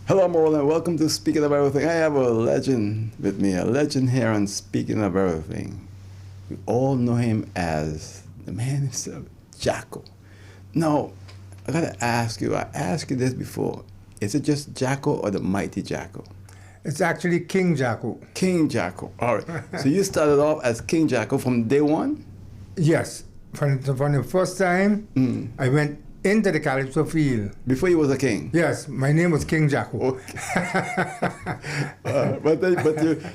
Hello, Moral, and welcome to Speaking of Everything. I have a legend with me, a legend here on Speaking of Everything. We all know him as the man himself, JACKO. Now, I gotta ask you, I asked you this before. Is it just JACKO or the mighty JACKO? It's actually King JACKO. King JACKO. All right. So you started off as King JACKO from day one? Yes. From the first time, I went into the Calypso field. Before you was a king? Yes, my name was King JACKO. Okay. But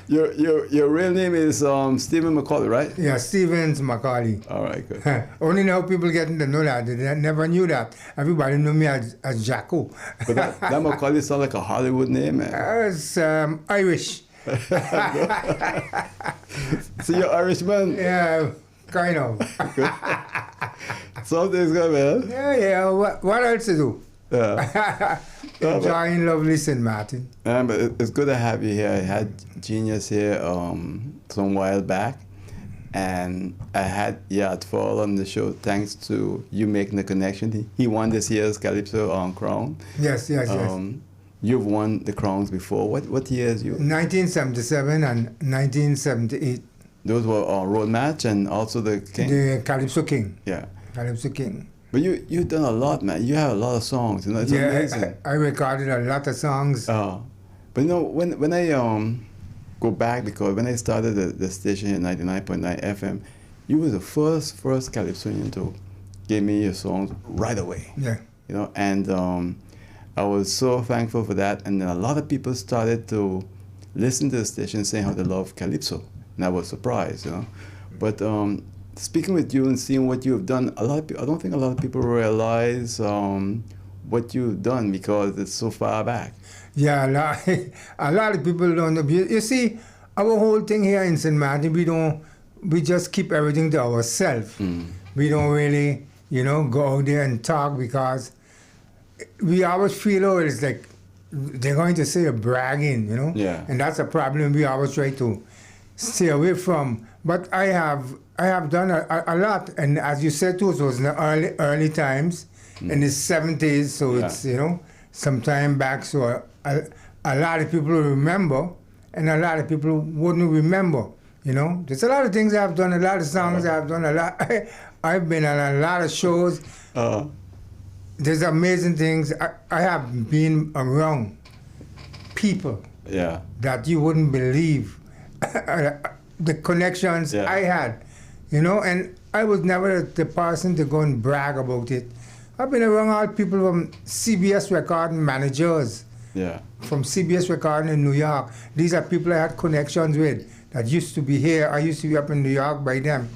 your real name is Stephen McCAULEY, right? Yeah, Stevens McCAULEY. All right, good. Only now people getting to know that. They never knew that. Everybody knew me as JACKO. But that McCAULEY sounds like a Hollywood name, man. It's Irish. So you're Irishman? Yeah, kind of. Something's good, man. Yeah. What else to do? Yeah. Enjoying lovely St. Martin. But it's good to have you here. I had Genius here some while back, and I had Yard Fall on the show thanks to you making the connection. He won this year's Calypso crown. Yes. You've won the crowns before. What years you? 1977 and 1978. Those were road match and also the king. The Calypso King. Yeah. Calypso King. But you've done a lot, man. You have a lot of songs. You know, it's amazing. I recorded a lot of songs. But you know, when I go back, because when I started the station at 99.9 FM, you was the first Calypsonian to give me your songs right away. Yeah. You know, and I was so thankful for that. And then a lot of people started to listen to the station saying how they love Calypso. And I was surprised, you know. But speaking with you and seeing what you have done, I don't think a lot of people realize what you've done because it's so far back. Yeah, a lot of people don't know. You see, our whole thing here in St. Martin, we just keep everything to ourselves. We don't really, go out there and talk because we always feel, it's like they're going to say a bragging, Yeah. And that's a problem we always try to stay away from. But I have done a lot, and as you said too, it was in the early times, in the 70s, so Yeah. it's some time back, so a lot of people remember, and a lot of people wouldn't remember. There's a lot of things I've done, a lot of songs I've done, a lot. I've been on a lot of shows. There's amazing things. I have been around people that you wouldn't believe. The connections I had, and I was never the person to go and brag about it. I've been around all people from CBS recording managers, from CBS recording in New York. These are people I had connections with that used to be here. I used to be up in New York by them.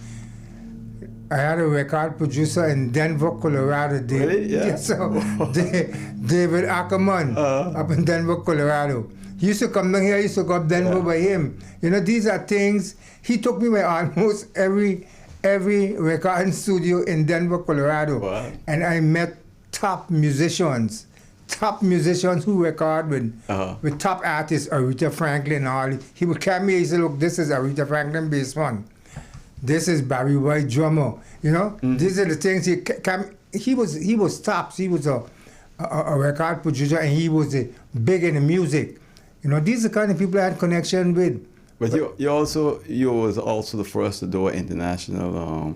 I had a record producer in Denver, Colorado. Really? Yeah. So David Ackerman up in Denver, Colorado. He used to come down here, I used to go up Denver by him. These are things, he took me by almost every recording studio in Denver, Colorado. Wow. And I met top musicians who record with top artists, Aretha Franklin and all. He would carry me, he said, look, this is Aretha Franklin bass one. This is Barry White drummer. These are the things he was tops. He was a record producer, and he was big in the music. These are the kind of people I had connection with. But you was also the first to do an international.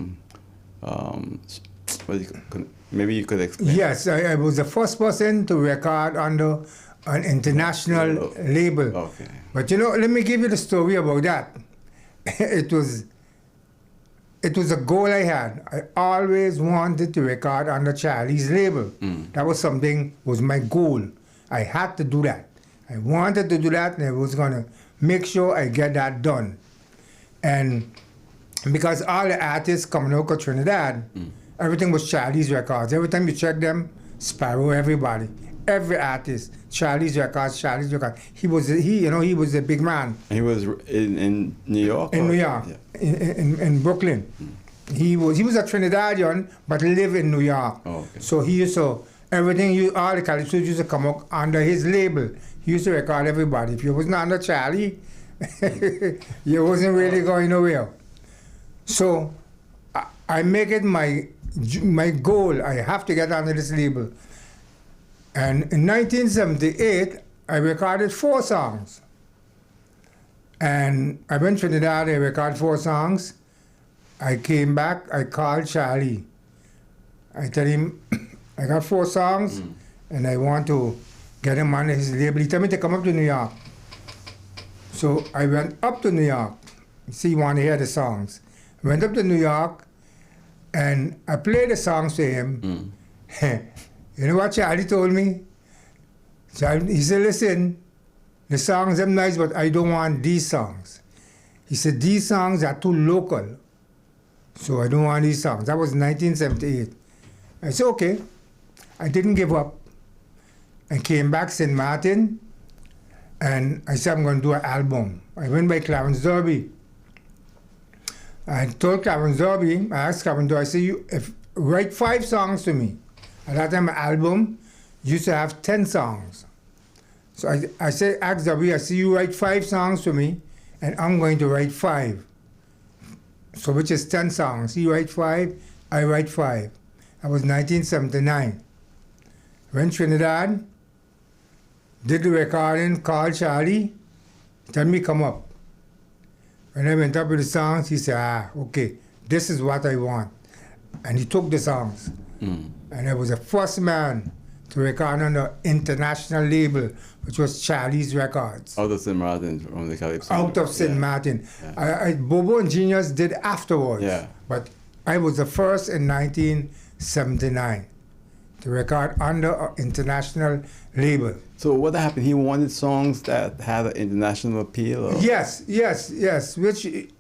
Maybe you could explain. Yes, I was the first person to record under an international label. Okay. But let me give you the story about that. It was a goal I had. I always wanted to record under Charlie's label. That was my goal. I had to do that. I wanted to do that, and I was going to make sure I get that done. And because all the artists coming out of Trinidad, everything was Charlie's records. Every time you check them, Sparrow, everybody. Every artist, Charlie's records. He was a big man. He was in New York? In New York, in Brooklyn. He was a Trinidadian, but lived in New York. Oh, okay. So he used to, all the Calypso used to come up under his label. He used to record everybody. If you wasn't under Charlie, you wasn't really going nowhere. So I make it my goal. I have to get under this label. And in 1978, I recorded 4 songs. And I went to Trinidad, I recorded 4 songs. I came back, I called Charlie. I tell him, I got 4 songs, and I want to get him on his label. He told me to come up to New York. So I went up to New York. See, he wanted to hear the songs. I went up to New York, and I played the songs to him. You know what Charlie told me? He said, listen, the songs are nice, but I don't want these songs. He said, these songs are too local, so I don't want these songs. That was 1978. I said, okay. I didn't give up. I came back St. Martin, and I said, I'm going to do an album. I went by Clarence Derby. I told Clarence Derby, I asked Clarence Derby, I said, write 5 songs to me. At that time, my album used to have 10 songs. So I said, ask Derby, I said, you write 5 songs to me, and I'm going to write 5. So which is 10 songs. He write 5, I write 5. That was 1979. Went Trinidad, did the recording, called Charlie, tell me come up. When I went up with the songs, he said, okay, this is what I want. And he took the songs. And I was the first man to record on the international label, which was Charlie's Records. Out of St. Martin, from the Calypso. Out of St. Martin. Yeah. Bobo and Genius did afterwards. Yeah. But I was the first in 1979 to record under an international label. So what happened? He wanted songs that had an international appeal? Or? Yes, which it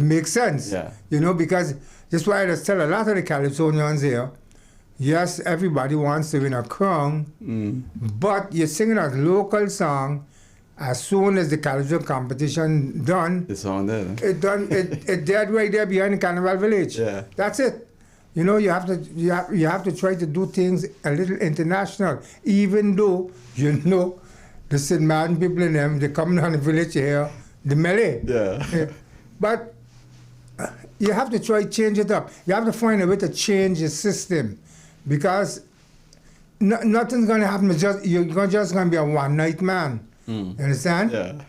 makes sense. Yeah. You know, because that's why I just tell a lot of the Calypsonians here, yes, everybody wants to win a crown, but you're singing a local song. As soon as the Calypso competition done, the song there. it dead right there behind the Carnival Village. Yeah. That's it. You know, you have to try to do things a little international, even though you know the St. Martin people in them, they come down the village here, the Malay. Yeah. But you have to try to change it up. You have to find a way to change the system, because nothing's going to happen. You're just going to be a one-night man. You understand? Yeah.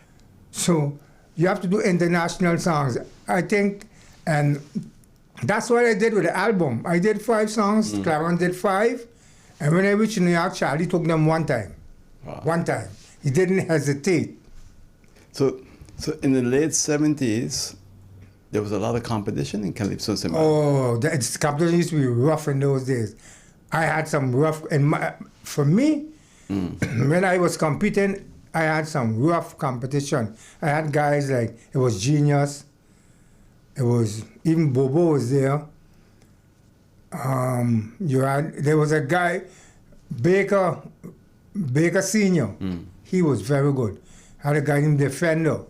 So you have to do international songs, I think, and that's what I did with the album. I did 5 songs, Clarence did 5, and when I reached New York, Charlie took them one time. Wow. One time. He didn't hesitate. So in the late 70s, there was a lot of competition in Calypso. Oh, the competition used to be rough in those days. I had some rough, for me, when I was competing, I had some rough competition. I had guys like, it was Genius, it was, even Bobo was there. There was a guy, Baker Senior. He was very good. I had a guy named Defender.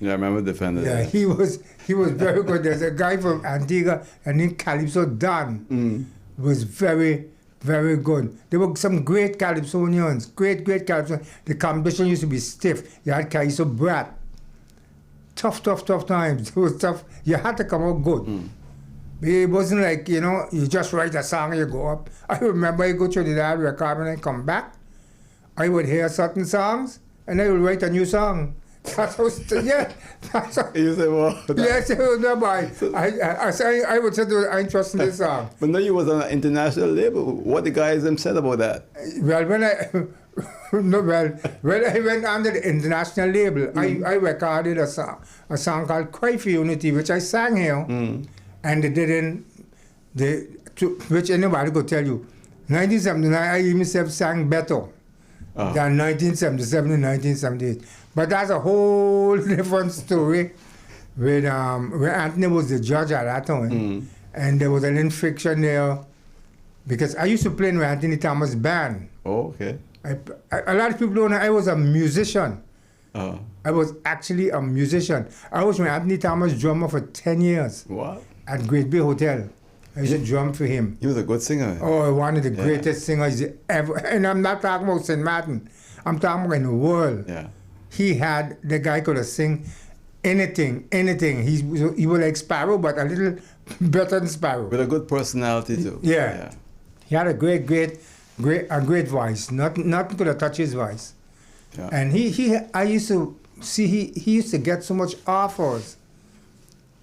Yeah, I remember Defender. Yeah, he was very good. There's a guy from Antigua, and named Calypso Don. Was very, very good. There were some great Calypsonians, great Calypsonians. The competition used to be stiff. You had Calypso Brat. Tough times. It was tough. You had to come out good. It wasn't like, you know, you just write a song and you go up. I remember I go to the dad record and I come back. I would hear certain songs and I would write a new song. That's how, yeah. That's how, You say, well... yes, no, but I would say, I ain't trusting this song. But now you was on an international label. What the guys them said about that? Well, when I went under the international label, I recorded a song called Cry for Unity, which I sang here, and they didn't, which anybody could tell you. 1979, I even sang better than 1977 and 1978. But that's a whole different story. Where Anthony was the judge at that time, and there was an infection there, because I used to play in Anthony Thomas' band. Oh, okay. A lot of people don't know I was a musician. I was actually a musician. I was with Anthony Thomas' drummer for 10 years. What? At Great Bay Hotel. I used to drum for him. He was a good singer. Oh, one of the greatest singers ever. And I'm not talking about St. Martin. I'm talking about in the world. Yeah. The guy could have sing anything. He was like Sparrow, but a little better than Sparrow. With a good personality too. Yeah. He had a great voice. Nothing could have touched his voice. Yeah. And I used to see he used to get so much offers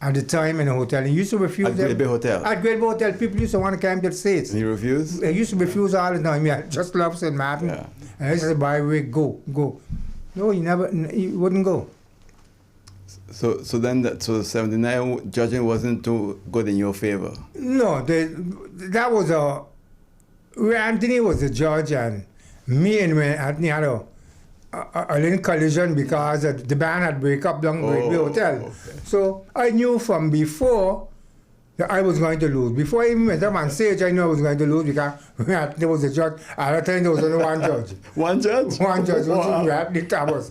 at the time in the hotel. He used to refuse At them. Great Bay Hotel. At Great Bay Hotel, people used to want to come to the States. And he refused? He used to refuse all the time. Yeah, just love St. Martin. Yeah. And I said, by the way, go. No, he wouldn't go. So then, so 79 judging wasn't too good in your favor. No, that was Ray Anthony was the judge, and me and Ray Anthony had a little collision because the band had break up down Great Bay Hotel. Okay. So I knew from before that I was going to lose. Before I even went up on stage, I knew I was going to lose because Ray Anthony was the judge. At that time, there was only one judge. One judge? One judge. Wow. Ray Anthony Towers.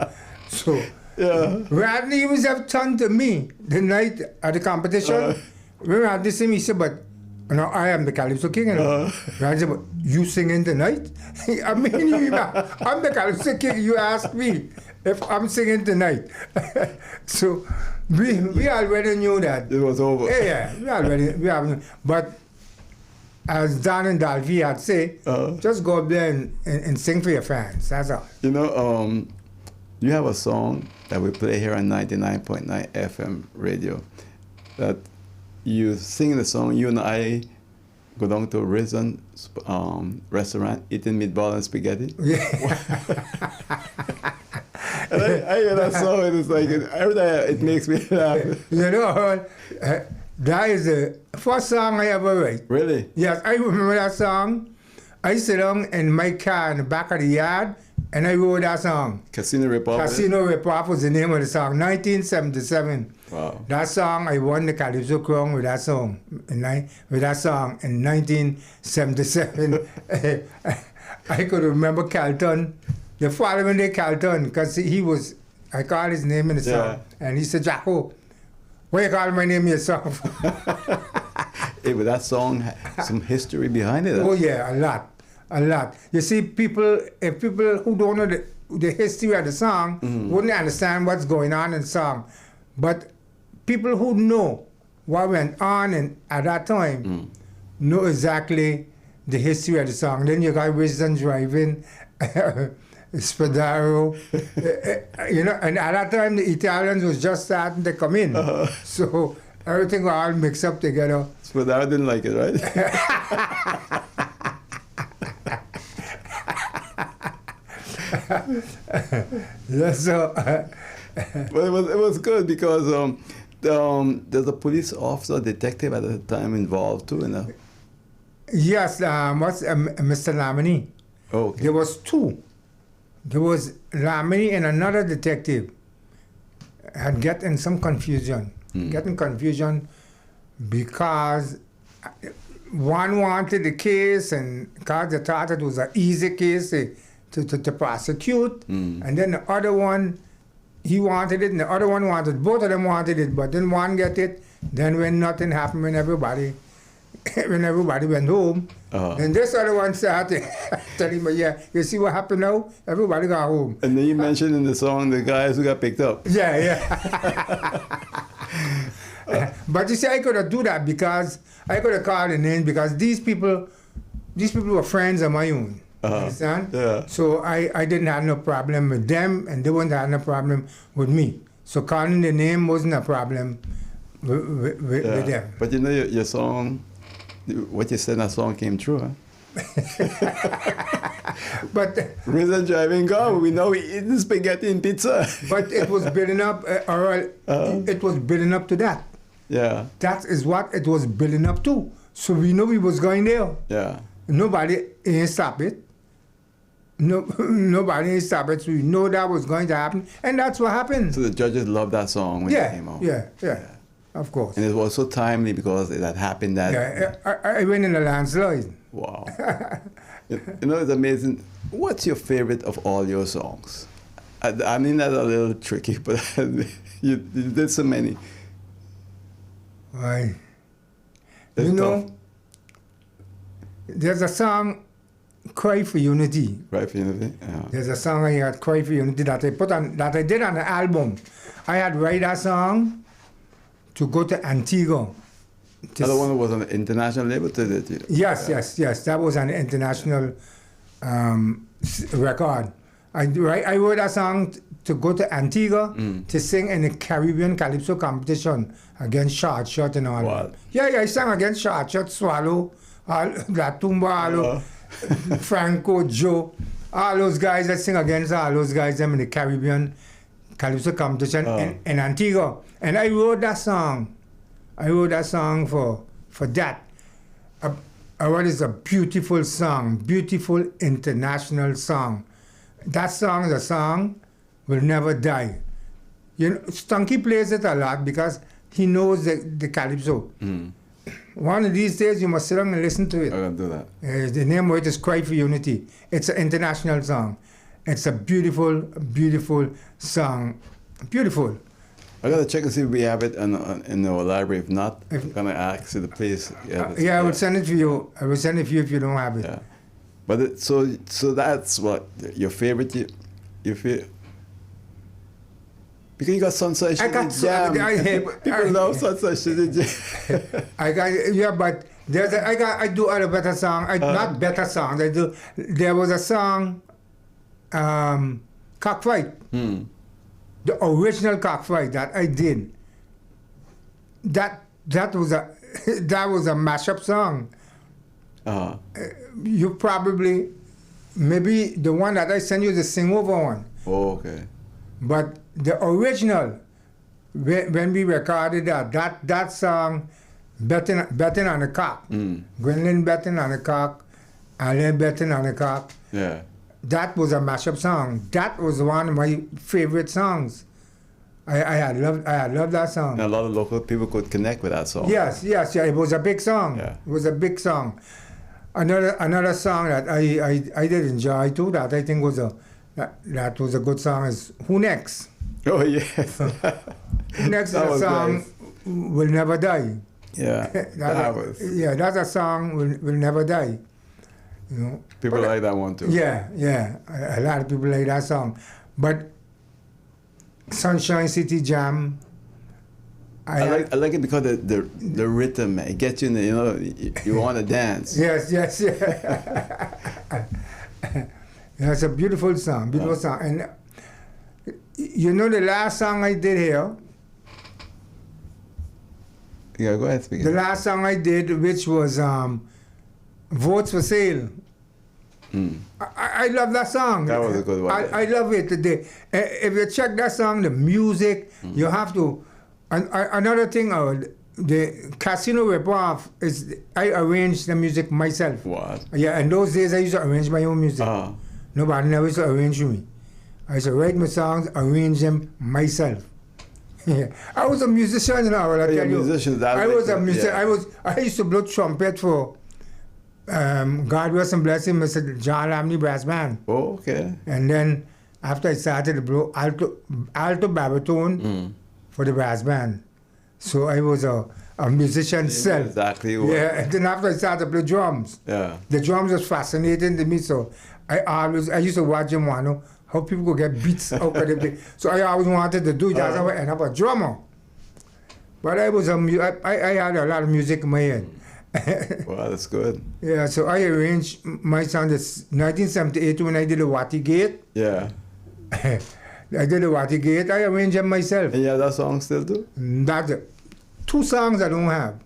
So. Yeah. Ray Anthony was have turned to me the night at the competition. Ray Anthony said, he said, but I am the Calypso King. Ray Anthony said, but you singing tonight? I mean, I'm the Calypso King. You asked me if I'm singing tonight. So we already knew that. It was over. Yeah, we already. But as Dan and Dalvi had said, just go up there and sing for your fans. That's all. You know, you have a song that we play here on 99.9 FM radio that you sing the song. You and I go down to a restaurant, eating meatball and spaghetti. Yeah. And I hear that song and it's like, every time it makes me laugh. You know, that is the first song I ever write. Really? Yes, I remember that song. I sit down in my car in the back of the yard and I wrote that song. Casino Rip-Off? Casino Rip-Off was the name of the song, 1977. Wow. That song, I won the Calypso Crown with that song. In 1977. I could remember Carlton. The following day, Carlton, because I called his name in the song. And he said, Jacko, why you call my name in your song? Hey, but that song had some history behind it. Oh yeah, a lot. You see, people who don't know the history of the song wouldn't understand what's going on in the song. But people who know what went on at that time know exactly the history of the song. Then you got Wisdom Driving, Spadaro, and at that time the Italians was just starting to come in. So everything was all mixed up together. Spadaro didn't like it, right? Yeah, so, but it was good because there's a police officer, detective at the time involved too, you know? Yes, Mr. Lamini. Oh, okay. There was two. There was Lamini and another detective had gotten some confusion. Getting confusion because one wanted the case and because they thought it was an easy case to prosecute. And then the other one, he wanted it and the other one wanted, both of them wanted it, but then one get it. Then when nothing happened, when everybody went home, and this other one started telling me, yeah, you see what happened now? Everybody got home. And then you mentioned in the song the guys who got picked up. Yeah. But you see, I could have do that because I could have called the names because these people were friends of my own. Understand? Yeah. So I didn't have no problem with them and they wouldn't have no problem with me. So calling the name wasn't a problem with them. But you know, your song, what you said in that song came true, huh? But Reason driving go, we know we eating spaghetti and pizza. But it was building up, it was building up to that. Yeah. That is what it was building up to. So we know we was going there. Yeah. Nobody ain't stop it. Nobody ain't stop it. So we know that was going to happen, and that's what happened. So the judges loved that song when it came out. Yeah. Of course. And it was so timely because it had happened that. Yeah, I went in a landslide. Wow. You know, it's amazing. What's your favorite of all your songs? I mean, that's a little tricky, but you did so many. Right. That's You know, tough. there's a song, Cry for Unity. Right for Unity? Yeah. There's a song I had, Cry for Unity, that I did on the album. I had write that song to go to Antigua The one was on the international label, did it? Yes, yes. That was an international record. I wrote that song to go to Antigua to sing in the Caribbean Calypso competition against Shot Shot and all that. Yeah, I sang against Shot Shot, Swallow, La Tumba, Franco, Joe, all those guys. I sing against all those guys them in the Caribbean Calypso competition in Antigua. And I wrote that song. I wrote that song for that. What is a beautiful song, beautiful international song. That song is a song will never die. You know, Stunky plays it a lot because he knows the calypso. One of these days you must sit down and listen to it. I'm gonna do that. The name of it is Cry for Unity. It's an international song. It's a beautiful, beautiful song. Beautiful. I gotta check and see if we have it in our library. If not, I'm gonna ask you to please. I will send it to you. I will send it to you if you don't have it. Yeah. But so that's what your favorite. You feel because you got Sunset Jam. People love Sunset Jam. But I do other better songs. Not better songs. There was a song, Cockfight. The original Cockfight that I did. That was a mashup song. You probably, maybe the one that I sent you the sing over one. Oh, okay. But the original, when we recorded that song, betting on the cock. Gwendolyn betting on the cock, Alain betting on the cock. Yeah. That was a mashup song. That was one of my favorite songs. I had loved that song. And a lot of local people could connect with that song. Yes. It was a big song. Yeah. It was a big song. Another song that I did enjoy too, that I think that was a good song, is Who Next? Oh yes. Who Next is a song will never die. Yeah. That's a song will never die. You know. People like that one too. Yeah. A lot of people like that song. But Sunshine City Jam, I like it because the rhythm, it gets you in the, you want to dance. Yes. It's a beautiful song, And you know the last song I did here? Yeah, go ahead, speak. The last song I did, which was Votes for Sale. I love that song. That was a good one. I love it. If you check that song, the music, you have to. Another thing, the Casino ripoff is I arranged the music myself. What? Yeah, in those days I used to arrange my own music. Nobody never used to arrange for me. I used to write my songs, arrange them myself. Yeah. I was a musician, you know. I tell you. I was a musician. Yeah. I used to blow trumpet for. God rest and bless him, Mr. John Lamley Brass Band. Oh, okay. And then after I started to blow alto baritone for the brass band, so I was a musician self. Exactly. Yeah. And then after I started to play drums, the drums was fascinating to me. So I used to watch them, how people could get beats out of the So I always wanted to do that. So I ended up a drummer. But I had a lot of music in my head. Wow, that's good. Yeah, so I arranged my song. This 1978 when I did the Watty Gate. Yeah. I did the Watty Gate. I arranged them myself. And you have that song still too? That's it. 2 songs I don't have.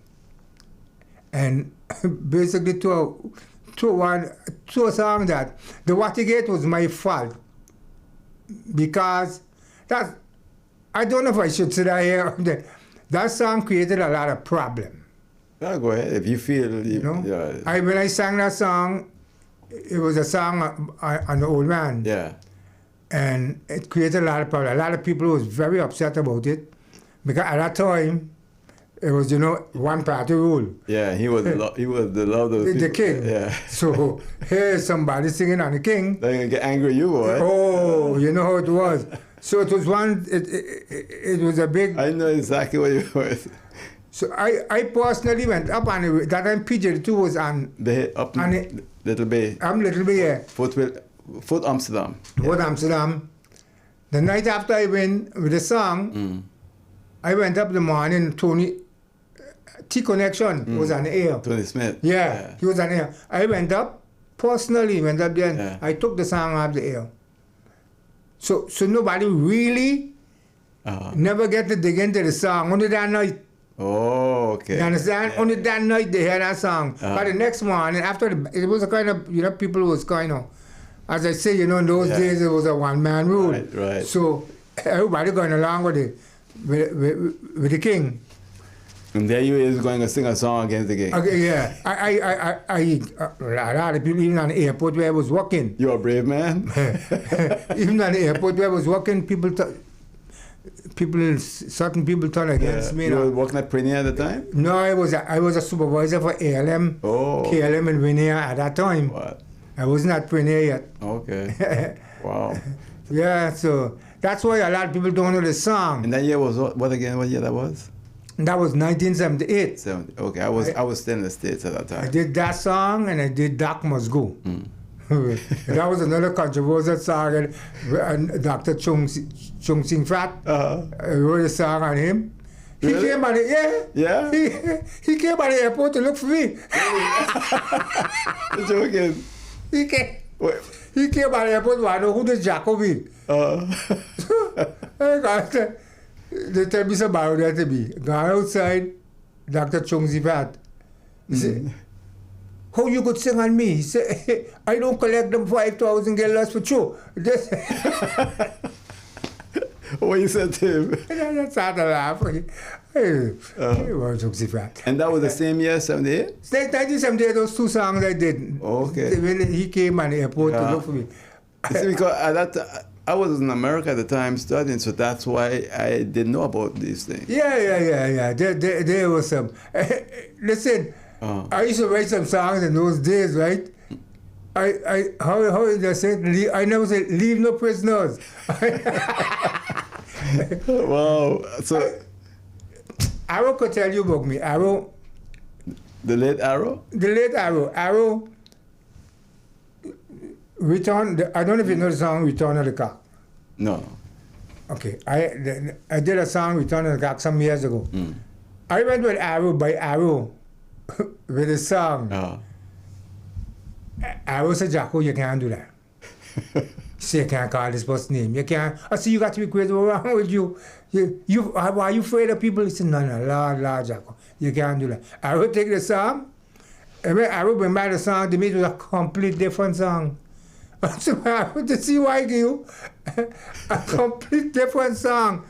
And basically two songs that the Watty Gate was my fault. Because I don't know if I should say that here. That song created a lot of problems. Yeah, go ahead. If you feel, you know. Yeah. When I sang that song, it was a song on the Old Man. Yeah. And it created a lot of problems. A lot of people was very upset about it because at that time it was, one party rule. Yeah, he was the love of the king. Yeah. So here's somebody singing on the king. They're gonna get angry at you, boy. Oh, you know how it was. So it was it was a big. I know exactly what you were. So I personally went up on it. That time PJ2 was on Little Bay. Little Bay, yeah. Fort Amsterdam. Fort Amsterdam. The night after I went with the song, I went up the morning. Tony T-Connection was on the air. Tony Smith. Yeah, he was on air. I went up, personally went up there, and Yeah. I took the song off the air. So nobody really never get to dig into the song. Only that night. Oh, okay. You understand? Yeah. Only that night they heard that song. But the next morning, after it was a kind of, people was kind of, as I say, in those days it was a one-man rule. Right. So everybody going along with it, with the king. And there you is going to sing a song against the king. Okay, yeah. A lot of people, even on the airport where I was working, You're a brave man. even on the airport where I was working, certain people turned against me. You were working at Premier at the time? No, I was a supervisor for ALM, KLM and Winia at that time. What? I wasn't at Premier yet. Okay. Wow. Yeah, so that's why a lot of people don't know the song. And that year was what again? What year that was? That was 1978. 70. Okay, I was still in the States at that time. I did that song and I did Doc Must Go. That was another controversial song. And Dr. Chung Sing Fat wrote a song on him. He Really? came by the Yeah? He came by the airport to look for me. You're joking. He came. Wait. He came by the airport to know who does JACKO be. They tell me some about that to me. Gone outside, Dr. Chung Sing Fat. He said, how you could sing on me? He said, I don't collect them 5,000 get lost for you. What you said to him? And I started laughing. Hey, Chung Sing Fat. And that was the same year, 78? 1978, those two songs I did. Okay. When he came on the airport to look for me. You see, because at that I was in America at the time studying, so that's why I didn't know about these things. Yeah. There was some. Listen, I used to write some songs in those days, right? How did I say it? I never said, leave no prisoners. Wow. So, Arrow could tell you about me. Arrow. the late Arrow? The late Arrow. Arrow. I don't know if you know the song Return of the Cock. No. Okay. I did a song Return of the Cock some years ago. I went with Arrow by Arrow with a song. Arrow said, JACKO, you can't do that. Say you can't call this person's name. You can't. I said, you got to be crazy. What's wrong with you? Are you afraid of people? He said, no, Lord, JACKO. You can't do that. Arrow take the song. And when Arrow bring back the song to me, it was a complete different song. I said, Arrow, to see why you a complete different song.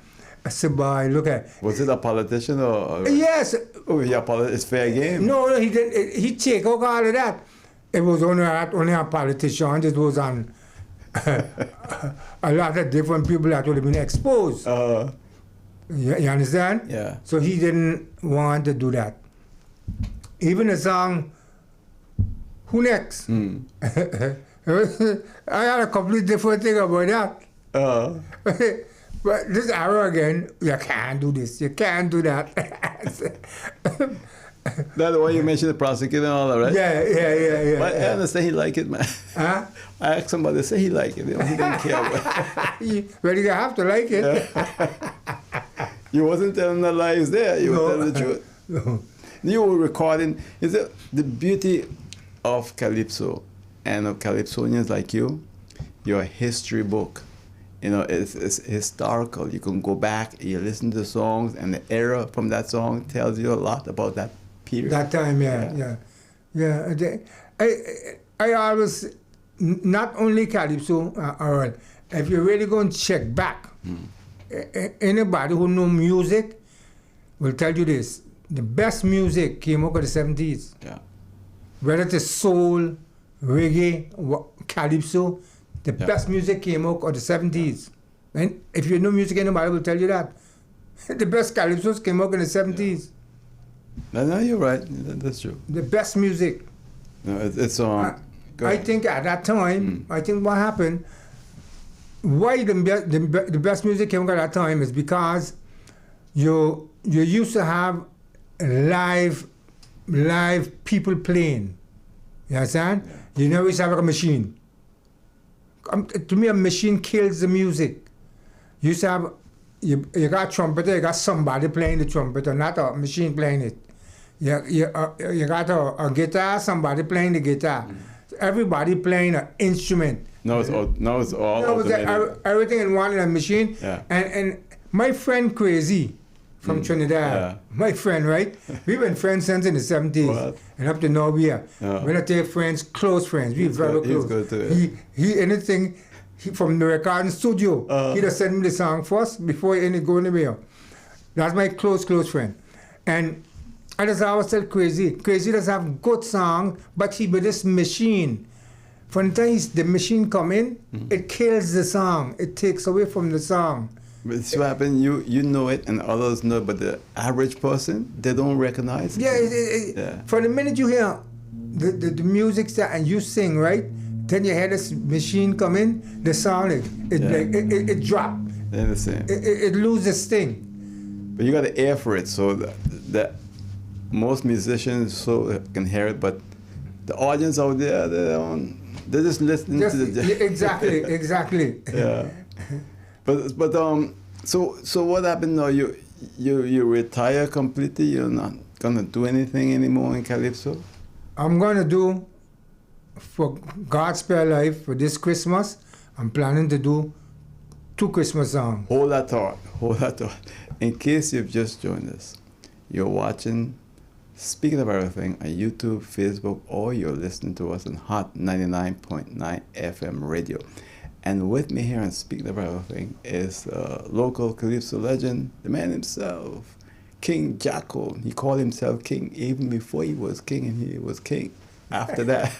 I said, boy, look at it. Was it a politician or? Yes. Oh, yeah, it's fair game. No, he didn't. He take out all of that. It was only on politicians. It was on a lot of different people that would have been exposed. You understand? Yeah. So he didn't want to do that. Even the song, Who Next? I had a completely different thing about that. But this Arrow again, you can't do this, you can't do that. That's why you mentioned the prosecutor and all that, right? Yeah. But I understand he liked it, man. Huh? I asked somebody to say he liked it. He didn't care. Well, you have to like it. You wasn't telling the lies there. You were telling the truth. No. You were recording. Is it the beauty of Calypso and of Calypsonians like you? You're a history book. You know, it's historical. You can go back, you listen to the songs, and the era from that song tells you a lot about that period. That time, yeah. I always, not only Calypso, or if you really go and check back, anybody who know music will tell you this. The best music came out of the 70s. Yeah. Whether it's soul, reggae, Calypso, the best music came out of the 70s. And if you know music, anybody will tell you that. The best Calypsos came out in the 70s. No, you're right. That's true. The best music. No, it's I think at that time, I think what happened, why the best music came out at that time is because you used to have live people playing. You understand? You never used to have like a machine. To me, a machine kills the music. You used to have, you got a trumpeter, you got somebody playing the trumpet, or not a machine playing it. you got a guitar, somebody playing the guitar. Everybody playing an instrument. No, it's all automated. Everything in one machine. Yeah. And my friend Crazy from Trinidad, my friend, right? We've been friends since in the 70s. What? And up to now we are. When I tell friends, close friends. We're very close. He's good too. He from the recording studio, he just sent me the song first before he go anywhere. That's my close friend. And I just always tell Crazy does have good song, but he with this machine. From the time the machine come in, it kills the song. It takes away from the song. But it's what happened, you know it and others know it, but the average person, they don't recognize it. Yeah, for the minute you hear the music start and you sing, right? Then you hear this machine come in, the sound, it drop. They're the same. It loses sting. But you got to air for it, so that most musicians can hear it, but the audience out there, they're just listening to the... Exactly. Yeah. But so what happened now? You retire completely? You're not gonna do anything anymore in Calypso? I'm gonna do, for God Spare Life, for this Christmas, I'm planning to do 2 Christmas songs. Hold that thought. In case you've just joined us, you're watching Speaking of Everything on YouTube, Facebook, or you're listening to us on Hot 99.9 FM radio. And with me here on Speaking of Everything is local Calypso legend, the man himself, King JACKO. He called himself King even before he was king, and he was king after that.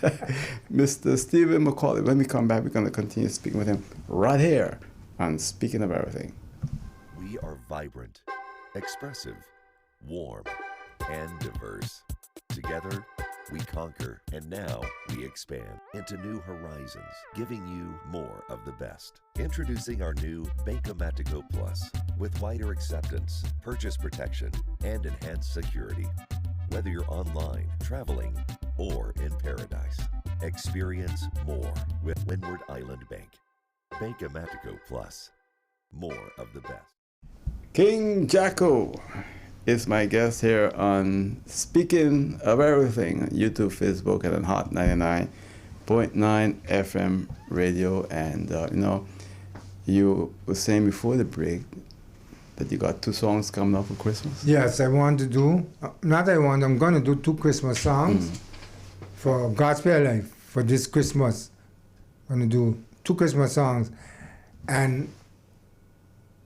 Mr. Stephen McCAULEY. When we come back, we're going to continue speaking with him right here on Speaking of Everything. We are vibrant, expressive, warm, and diverse. Together, we conquer, and now we expand into new horizons, giving you more of the best. Introducing our new Bankomatico Plus with wider acceptance, purchase protection, and enhanced security. Whether you're online, traveling, or in paradise, experience more with Windward Island Bank. Bankomatico Plus. More of the best. King JACKO is my guest here on Speaking of Everything on YouTube, Facebook, and on Hot 99.9 FM radio. And you were saying before the break that you got 2 songs coming up for Christmas. Yes, I'm going to do 2 Christmas songs for God Spare Life for this Christmas. I'm going to do 2 Christmas songs, and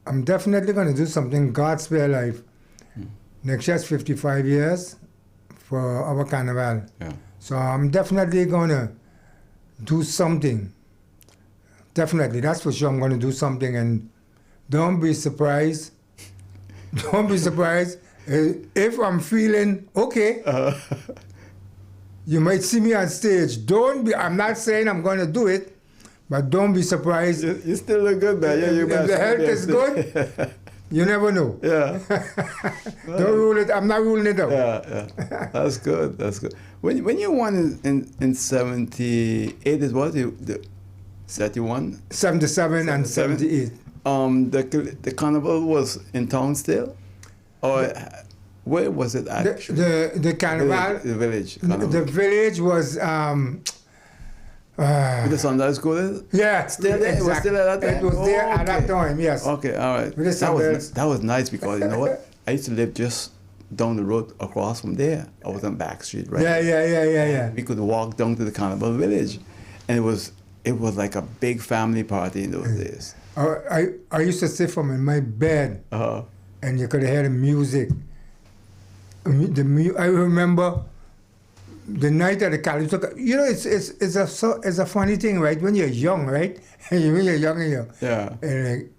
I'm definitely going to do something God Spare Life. Next year's 55 years for our carnival. Yeah. So I'm definitely going to do something. Definitely, that's for sure. I'm going to do something, and don't be surprised. Don't be surprised if I'm feeling okay. You might see me on stage. I'm not saying I'm going to do it, but don't be surprised. You still look good, man. Yeah, if the health is good, you never know. Yeah. Don't rule it. I'm not ruling it out. Yeah. That's good. When you won in 78, it was that you won? 77 and 78. The carnival was in town still? Or where was it actually? The carnival? The village. Carnival. The village was... with the Sunday school? Yeah. Still there? Exactly. It was still at that time? It was there at that time, yes. Okay, all right. That was nice because, you know what? I used to live just down the road across from there. I was on Back Street, right? Yeah. We could walk down to the carnival village. And it was like a big family party in those days. I used to sit from in my bed, and you could hear the music. I remember the night at the Calypso. You know, it's a funny thing, right? When you're young, right? When you're young, and like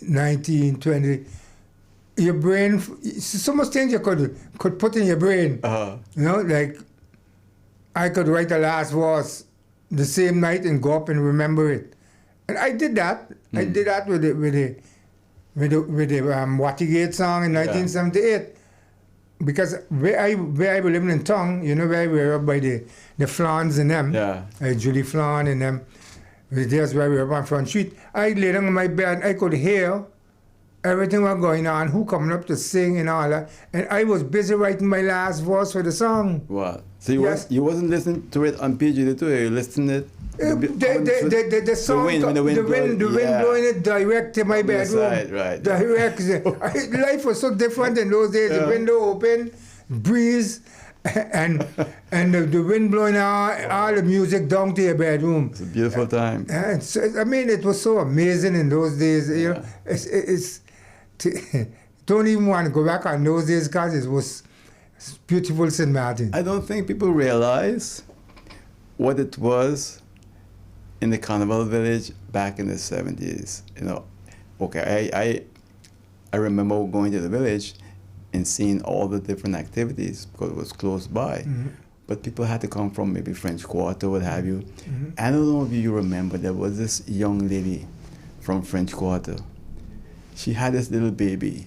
19, 20, your brain, so much things you could put in your brain. You know, like I could write the last verse the same night and go up and remember it. And I did that. I did that with the Watergate song in 1978. Because where I was living in town, you know, where we were up by the Flans and them, Julie Flan and them, that's where we were up on Front Street. I lay down on my bed, I could hear everything was going on, who coming up to sing and all that. And I was busy writing my last verse for the song. What? So you, Yes. you wasn't listening to it on PGD too? You listened to it? The song, the wind blowing it direct to my bedroom. Right. Direct. Life was so different in those days. The window open, breeze, and the wind blowing all the music down to your bedroom. It's a beautiful time. And so, I mean, it was so amazing in those days. You know, don't even want to go back on those days because it was beautiful St. Martin. I don't think people realize what it was in the Carnival Village back in the 70s. You know, okay, I remember going to the village and seeing all the different activities because it was close by. Mm-hmm. But people had to come from maybe French Quarter, what have you. Mm-hmm. I don't know if you remember, there was this young lady from French Quarter. She had this little baby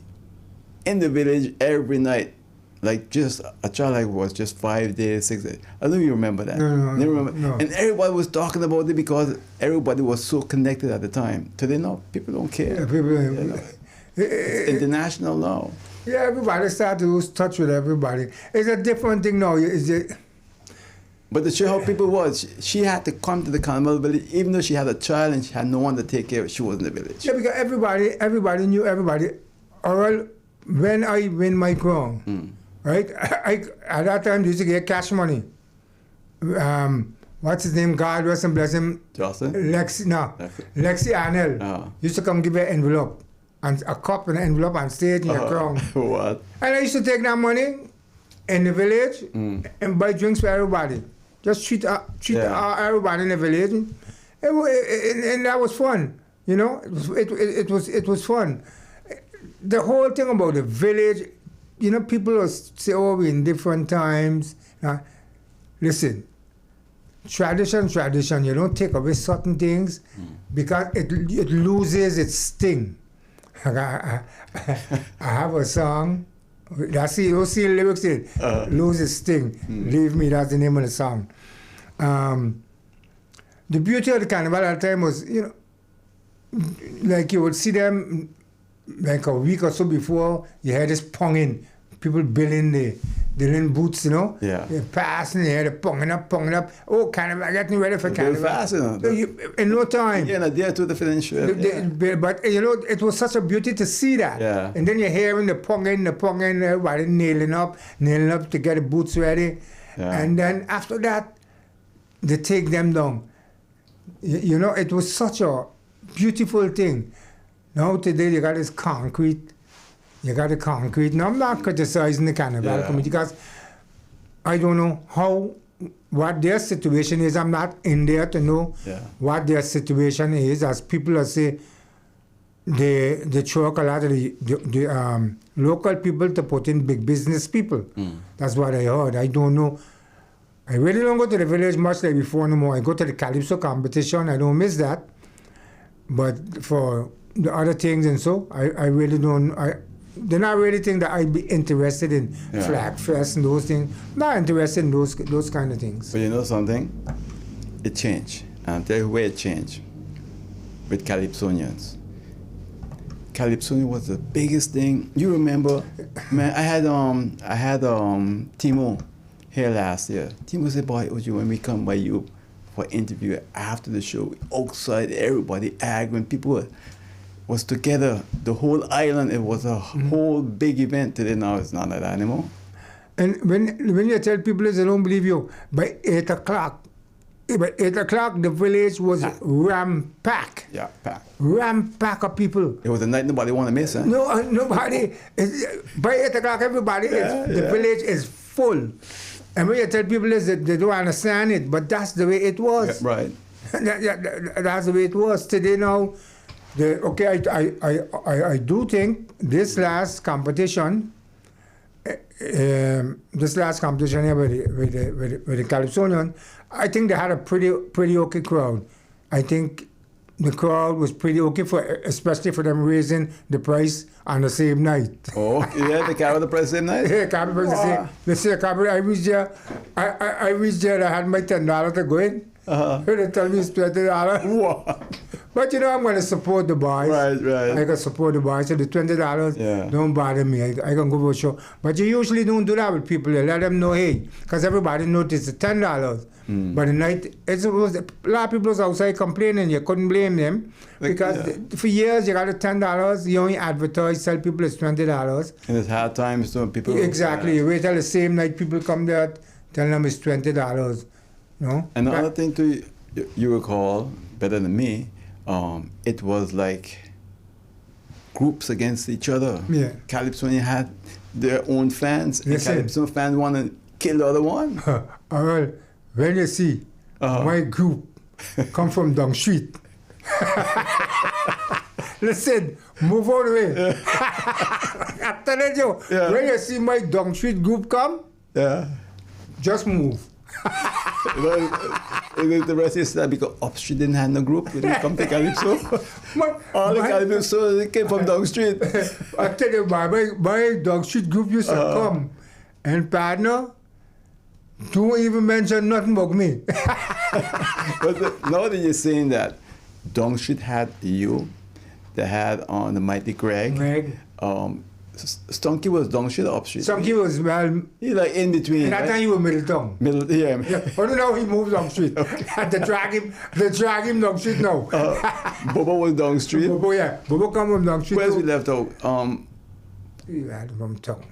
in the village every night. Like just a child like was just 5 days, 6 days. I don't know if you remember that. No. And everybody was talking about it because everybody was so connected at the time. Today, no, people don't care. Yeah, people, You know, it's international now. yeah, everybody started to lose touch with everybody. It's a different thing now. But to show how people was, she had to come to the Carnival Village, even though she had a child and she had no one to take care of. She was in the village. Yeah, because everybody knew everybody. Or when I win my crown, right? I at that time used to get cash money. What's his name? God rest and bless him. Justin? Lexi Arnell used to come give me an envelope and a cup and an envelope on stage in your crown. What? And I used to take that money in the village and buy drinks for everybody. Just treat everybody in the village, and that was fun. You know, it was fun. The whole thing about the village, you know, people will say, "Oh, we're in different times." Listen, tradition. You don't take away certain things because it loses its sting. I have a song. That's it. You see the lyrics in it. Lose its sting. Leave me. That's the name of the song. The beauty of the carnival at the time was, you know, like you would see them like a week or so before. You had this ponging, people building the little boots, you know. Yeah. They're passing, they had a ponging up. Oh, carnival, getting ready for Very carnival. fast, you know. In no time. Yeah, and a day or two to finish it. But you know, it was such a beauty to see that. Yeah. And then you're hearing the ponging, everybody nailing up to get the boots ready. Yeah. And then after that, they take them down. You know, it was such a beautiful thing. Now today you got this concrete. Now I'm not criticizing the carnival committee because I don't know what their situation is. I'm not in there to know what their situation is. As people are saying, they choke a lot of the local people to put in big business people. That's what I heard. I don't know. I really don't go to the village much like before no more. I go to the Calypso competition. I don't miss that. But for the other things and so, I really don't. They're not really things that I'd be interested in. Flag Fest and those things. Not interested in those kind of things. But you know something? It changed. And I'll tell you where it changed. With Calypsonians. Calypsonian was the biggest thing. You remember, man, I had Timo here last year. Timo said, "Boy, Oju, when we come by you for interview after the show, outside everybody arguing, people was together, the whole island. It was a whole big event. Today now it's not like that anymore." And when you tell people they don't believe you, by 8 o'clock, the village was ram-packed. Yeah, packed. Ram-packed of people. It was a night nobody want to miss, huh? No, nobody. By 8 o'clock, everybody the village is full. And when you tell people this, they don't understand it, but that's the way it was. Yeah, right. That's the way it was. Today now, I do think this last competition here with the Calypsonian, I think they had a pretty okay crowd. I think the crowd was pretty okay especially for them raising the price on the same night. Oh, yeah, they carried the price same night? Yeah, carried the price the same. I reached there, I had my $10 to go in. They tell me it's $20. Wow. But you know, I'm going to support the boys. Right. I can support the boys. So the $20 don't bother me. I can go for a show. But you usually don't do that with people. You let them know, hey, because everybody noticed the $10. But the night, a lot of people was outside complaining. You couldn't blame them. Because for years, you got the $10. You only advertise, tell people it's $20. And it's hard times, so people... Exactly. You wait till the same night people come there, tell them it's $20. You know? Another thing to you recall better than me, it was like groups against each other. Yeah. Calypso had their own fans, and Calypso fans want to kill the other one. Well, when you see my group come from Dung Street, listen, move all the way. I'm telling you, when you see my Dung Street group come, just move. The rest is that because Upstreet didn't have no group, they didn't come to Calypso. All the Calypso they came from Dung Street. I tell you, my Dung Street group used to come, and partner, don't even mention nothing about me. But now that you're saying that, Dung Street had you, they had on the Mighty Greg. Stunky was Dung Street or Upstreet? Stunky was, well... He like in between. And that time he was Middletown. But now he moved Dung Street. They drag him Dung Street now. Bobo was Dung Street? Bobo come from Dung Street. Where's we left out? He had from town.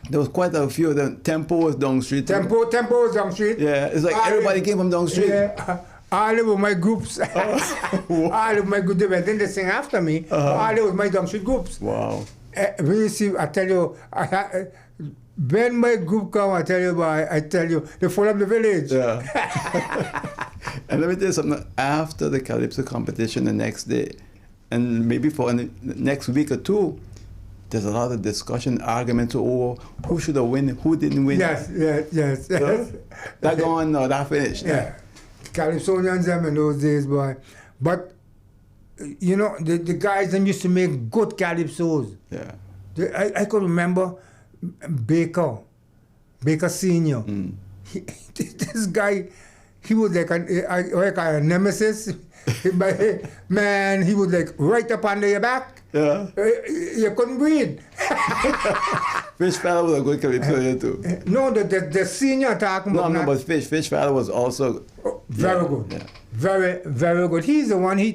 There was quite a few of them. Tempo was Dung Street. Tempo was Dung Street. Yeah, it's like everybody came from Dung Street. Yeah. All of my groups. All of my groups, they went in they sing after me. All of my Dung Street groups. Wow. When you see, I tell you, when my group come, I tell you, they fall up the village. Yeah. And let me tell you something. After the Calypso competition the next day, and maybe for the next week or two, there's a lot of discussion, arguments over who should have won, who didn't win. Yes. So, that gone, no, that finished. Yeah. Calypsonians them in those days, boy. But you know, the guys then used to make good calypsos. Yeah. I could remember Baker Senior. This guy, he was like a nemesis. Man, he was like right up under your back. Yeah. You couldn't breathe. Fish Fella was a good calypso here too. No, the senior talking about. No, but Fish Fella was also very good. Yeah. Very, very good. He's the one. He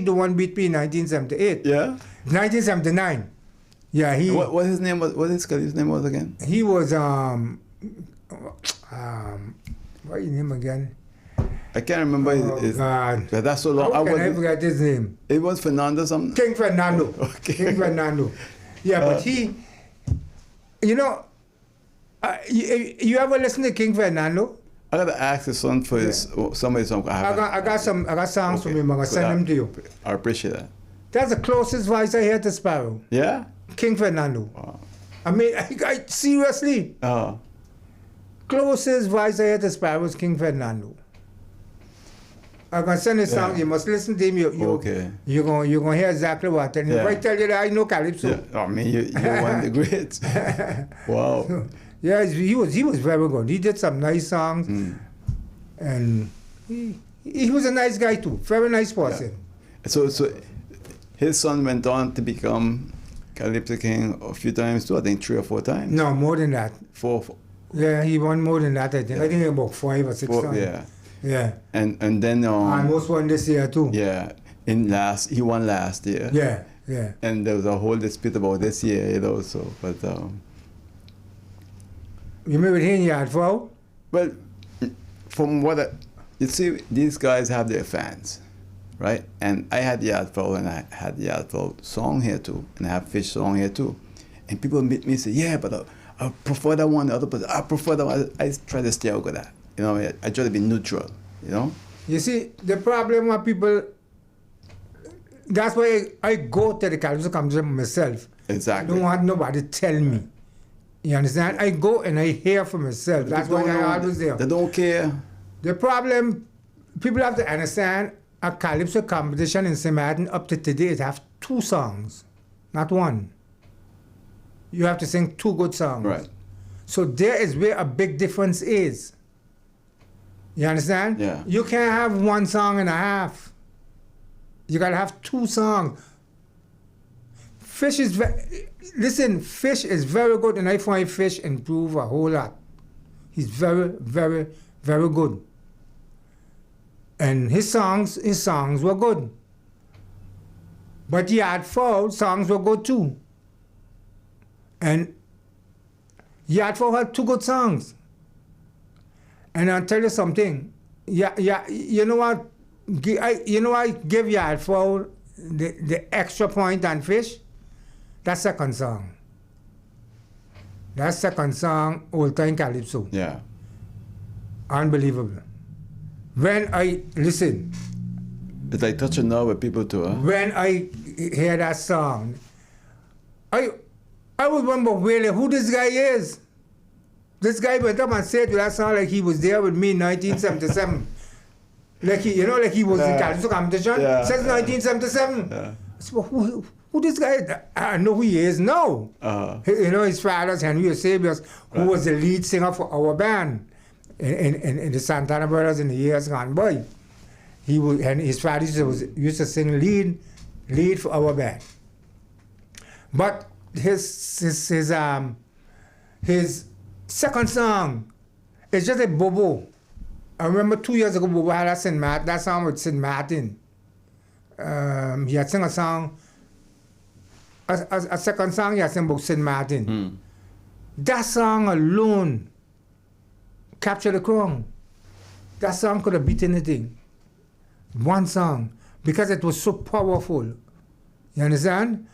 the one beat me in 1978. Yeah. 1979. Yeah. He. What his name was? What his calypso name was again? He was what his name again? I can't remember. God. That's so long. How can I forget his name? It was Fernando something? King Fernando. Okay. King Fernando. Yeah, but he, you know, you ever listen to King Fernando? I gotta ask his son for his some of his songs. I got songs from him. I'm gonna send them to you. I appreciate that. That's the closest voice I hear to Sparrow. Yeah? King Fernando. Wow. I mean, I seriously. Closest voice I hear to Sparrow is King Fernando. I'm gonna send a song. You must listen to him. You're gonna hear exactly what. And if I tell you that I know calypso. Yeah. I mean, you're one of the greats. Wow. Yeah, he was very good. He did some nice songs, and he was a nice guy too. Very nice person. Yeah. So his son went on to become Calypso King a few times too. I think 3 or 4 times. No, more than that. 4. Yeah, he won more than that. I think. I think about 5 or 6 times. Yeah. Yeah. And then almost won this year too. Yeah. He won last year. Yeah. And there was a whole dispute about this year, you know. So, but you remember him yard for? Well, from what you see, these guys have their fans, right? And I had the Yardfall, and I had the Yardfall song here too, and I have Fish song here too. And people meet me and say, yeah, but I prefer that one, the other person, I prefer that one. I try to stay out of that. You know, I try to be neutral, you know? You see, the problem with people, that's why I go to the Calypso competition myself. Exactly. I don't want nobody to tell me. You understand? I go and I hear for myself. That's why I always there. They don't care. The problem, people have to understand, a Calypso competition in St. Martin up to today, it have 2 songs, not 1. You have to sing 2 good songs. Right. So there is where a big difference is. You understand? Yeah. You can't have one song and a half. You gotta have 2 songs. Fish is Fish is very good, and I find Fish improve a whole lot. He's very, very, very good. And his songs were good. But Yard Fowl songs were good too. And Yard Fowl had 2 good songs. And I'll tell you something. You know what? I give Yard Fowl the extra point on Fish. That second song. That second song, Old Time Calypso. Yeah. Unbelievable. When I listen. It's like touch a nerve with people too, huh? When I hear that song, I remember really who this guy is. This guy went up and said to that song like he was there with me in 1977. like he was in Calypso competition since 1977. Yeah. I said, well, who this guy is? I know who he is now. His father's Henry Eusebius, who was the lead singer for our band in the Santana Brothers in the years gone by. And his father used to sing lead for our band. But his second song is just a bobo. I remember 2 years ago, Bobo had that song with Sid Martin. He had sung a song, a second song he had sung about Sid Martin. That song alone captured the crown. That song could have beat anything. One song, because it was so powerful. You understand?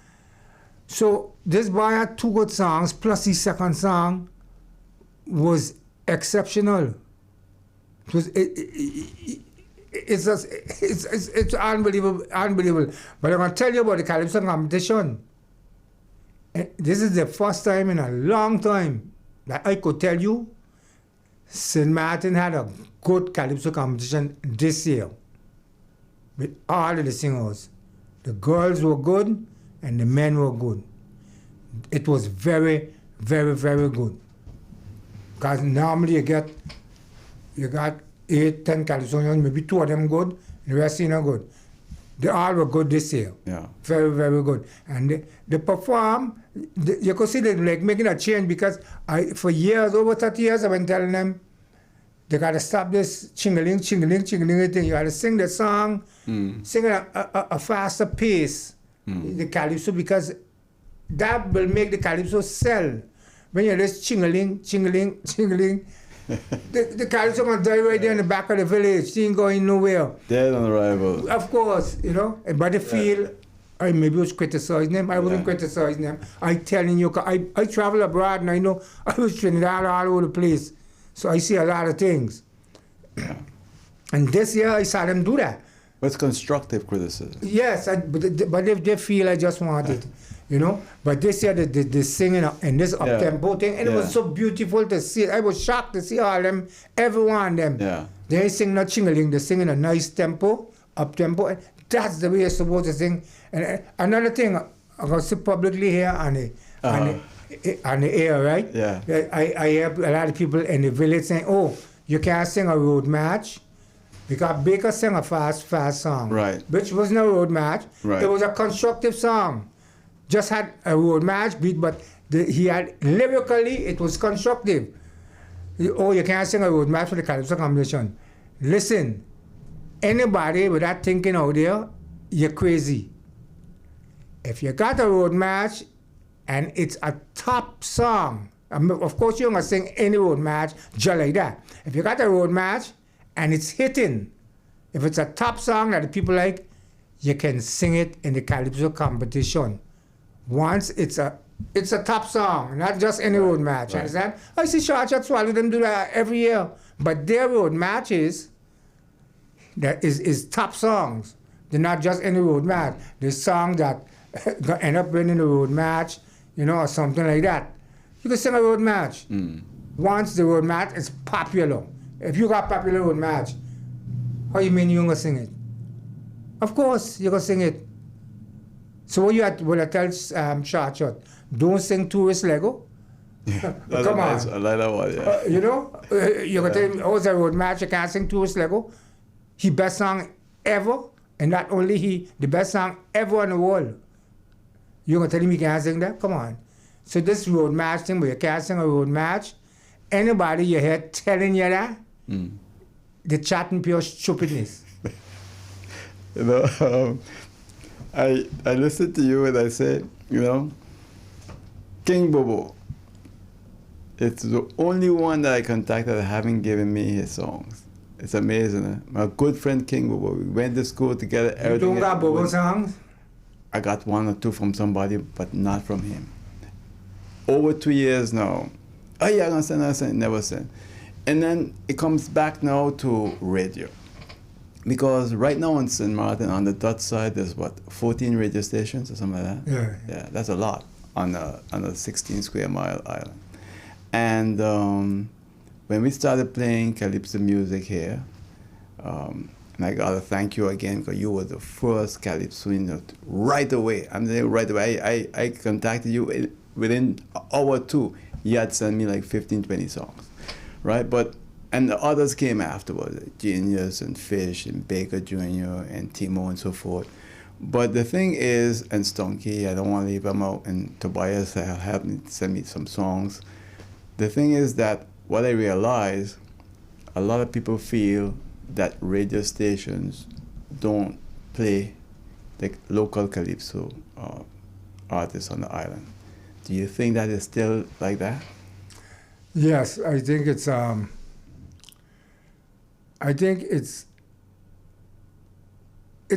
So this boy had 2 good songs, plus his second song was exceptional. It's unbelievable. But I'm gonna tell you about the Calypso competition. This is the first time in a long time that I could tell you St. Martin had a good Calypso competition this year with all of the singers. The girls were good and the men were good. It was very, very, very good. Because normally you got 8, 10 Calypsonians, maybe 2 of them good, the rest not good. They all were good this year. Yeah. Very, very good. And they perform, you could see them like making a change because for years, over 30 years, I've been telling them, they got to stop this chingling thing. You got to sing the song, sing at a faster pace, the Calypso, because that will make the Calypso sell. When you're just chingling, the Calypso going to die right there in the back of the village. She ain't going nowhere. Dead on arrival. Of course, But they feel, I maybe was criticizing them. I wasn't criticizing them. I telling you, I travel abroad and I know I was Trinidad all over the place. So I see a lot of things. Yeah. And this year I saw them do that. What's constructive criticism? Yes, but if they feel I just want it, But this year the singing and this up-tempo thing, and it was so beautiful to see it. I was shocked to see all them, every one of them. Yeah. They ain't sing no chingling, they sing in a nice tempo, up-tempo. And that's the way you're supposed to sing. And another thing, I'm going to say publicly here on the air, right? Yeah. I hear a lot of people in the village saying, oh, you can't sing a road march. Because Baker sang a fast song. Right. Which wasn't a road march. Right. It was a constructive song. Just had a road march beat, but he had, lyrically, it was constructive. Oh, you can't sing a road march for the Calypso competition. Listen, anybody with that thinking out there, you're crazy. If you got a road march and it's a top song, of course you're going to sing any road march just like that. If you got a road march and it's hitting, if it's a top song that the people like, you can sing it in the Calypso competition. Once it's a top song, not just any road match. Right. Understand? I see Short Shot Swallow them do that every year, but their road matches that is top songs. They're not just any road match. The song that end up winning the road match, or something like that. You can sing a road match. Once the road match is popular. If you got popular road match, how you mean you gonna sing it? Of course you're gonna sing it. So what I tell Short Shot, don't sing Tourist Lego, That's Come nice. on. I like that one, yeah. You know, you can tell me, oh, it's a road match, you can't sing to us Lego. He best song ever, and not only he, the best song ever in the world. You gonna tell him he can't sing that? Come on. So this road match thing where you can't sing a road match, anybody you hear telling you that, they're chatting pure stupidness. You know, I listen to you and I say, you know, King Bobo, it's the only one that I contacted that haven't given me his songs. It's amazing. Eh? My good friend King Bobo, we went to school together. You don't got Bobo songs? I got one or two from somebody, but not from him. Over 2 years now. Oh yeah, I'm gonna send, never send. And then it comes back now to radio. Because right now in St. Martin, on the Dutch side, there's what, 14 radio stations or something like that? Yeah. Yeah, that's a lot on a 16 square mile island. And when we started playing Calypso music here, and I gotta thank you again because you were the first Calypso right away. I'm saying right away. I contacted you within an hour or two. You had sent me like 15, 20 songs, right? And the others came afterwards, Genius and Fish and Baker Jr. and Timo and so forth. But the thing is, and Stonky, I don't want to leave him out, and Tobias helped me send me some songs. The thing is that what I realized, a lot of people feel that radio stations don't play the local Calypso artists on the island. Do you think that is still like that? Yes, I think it's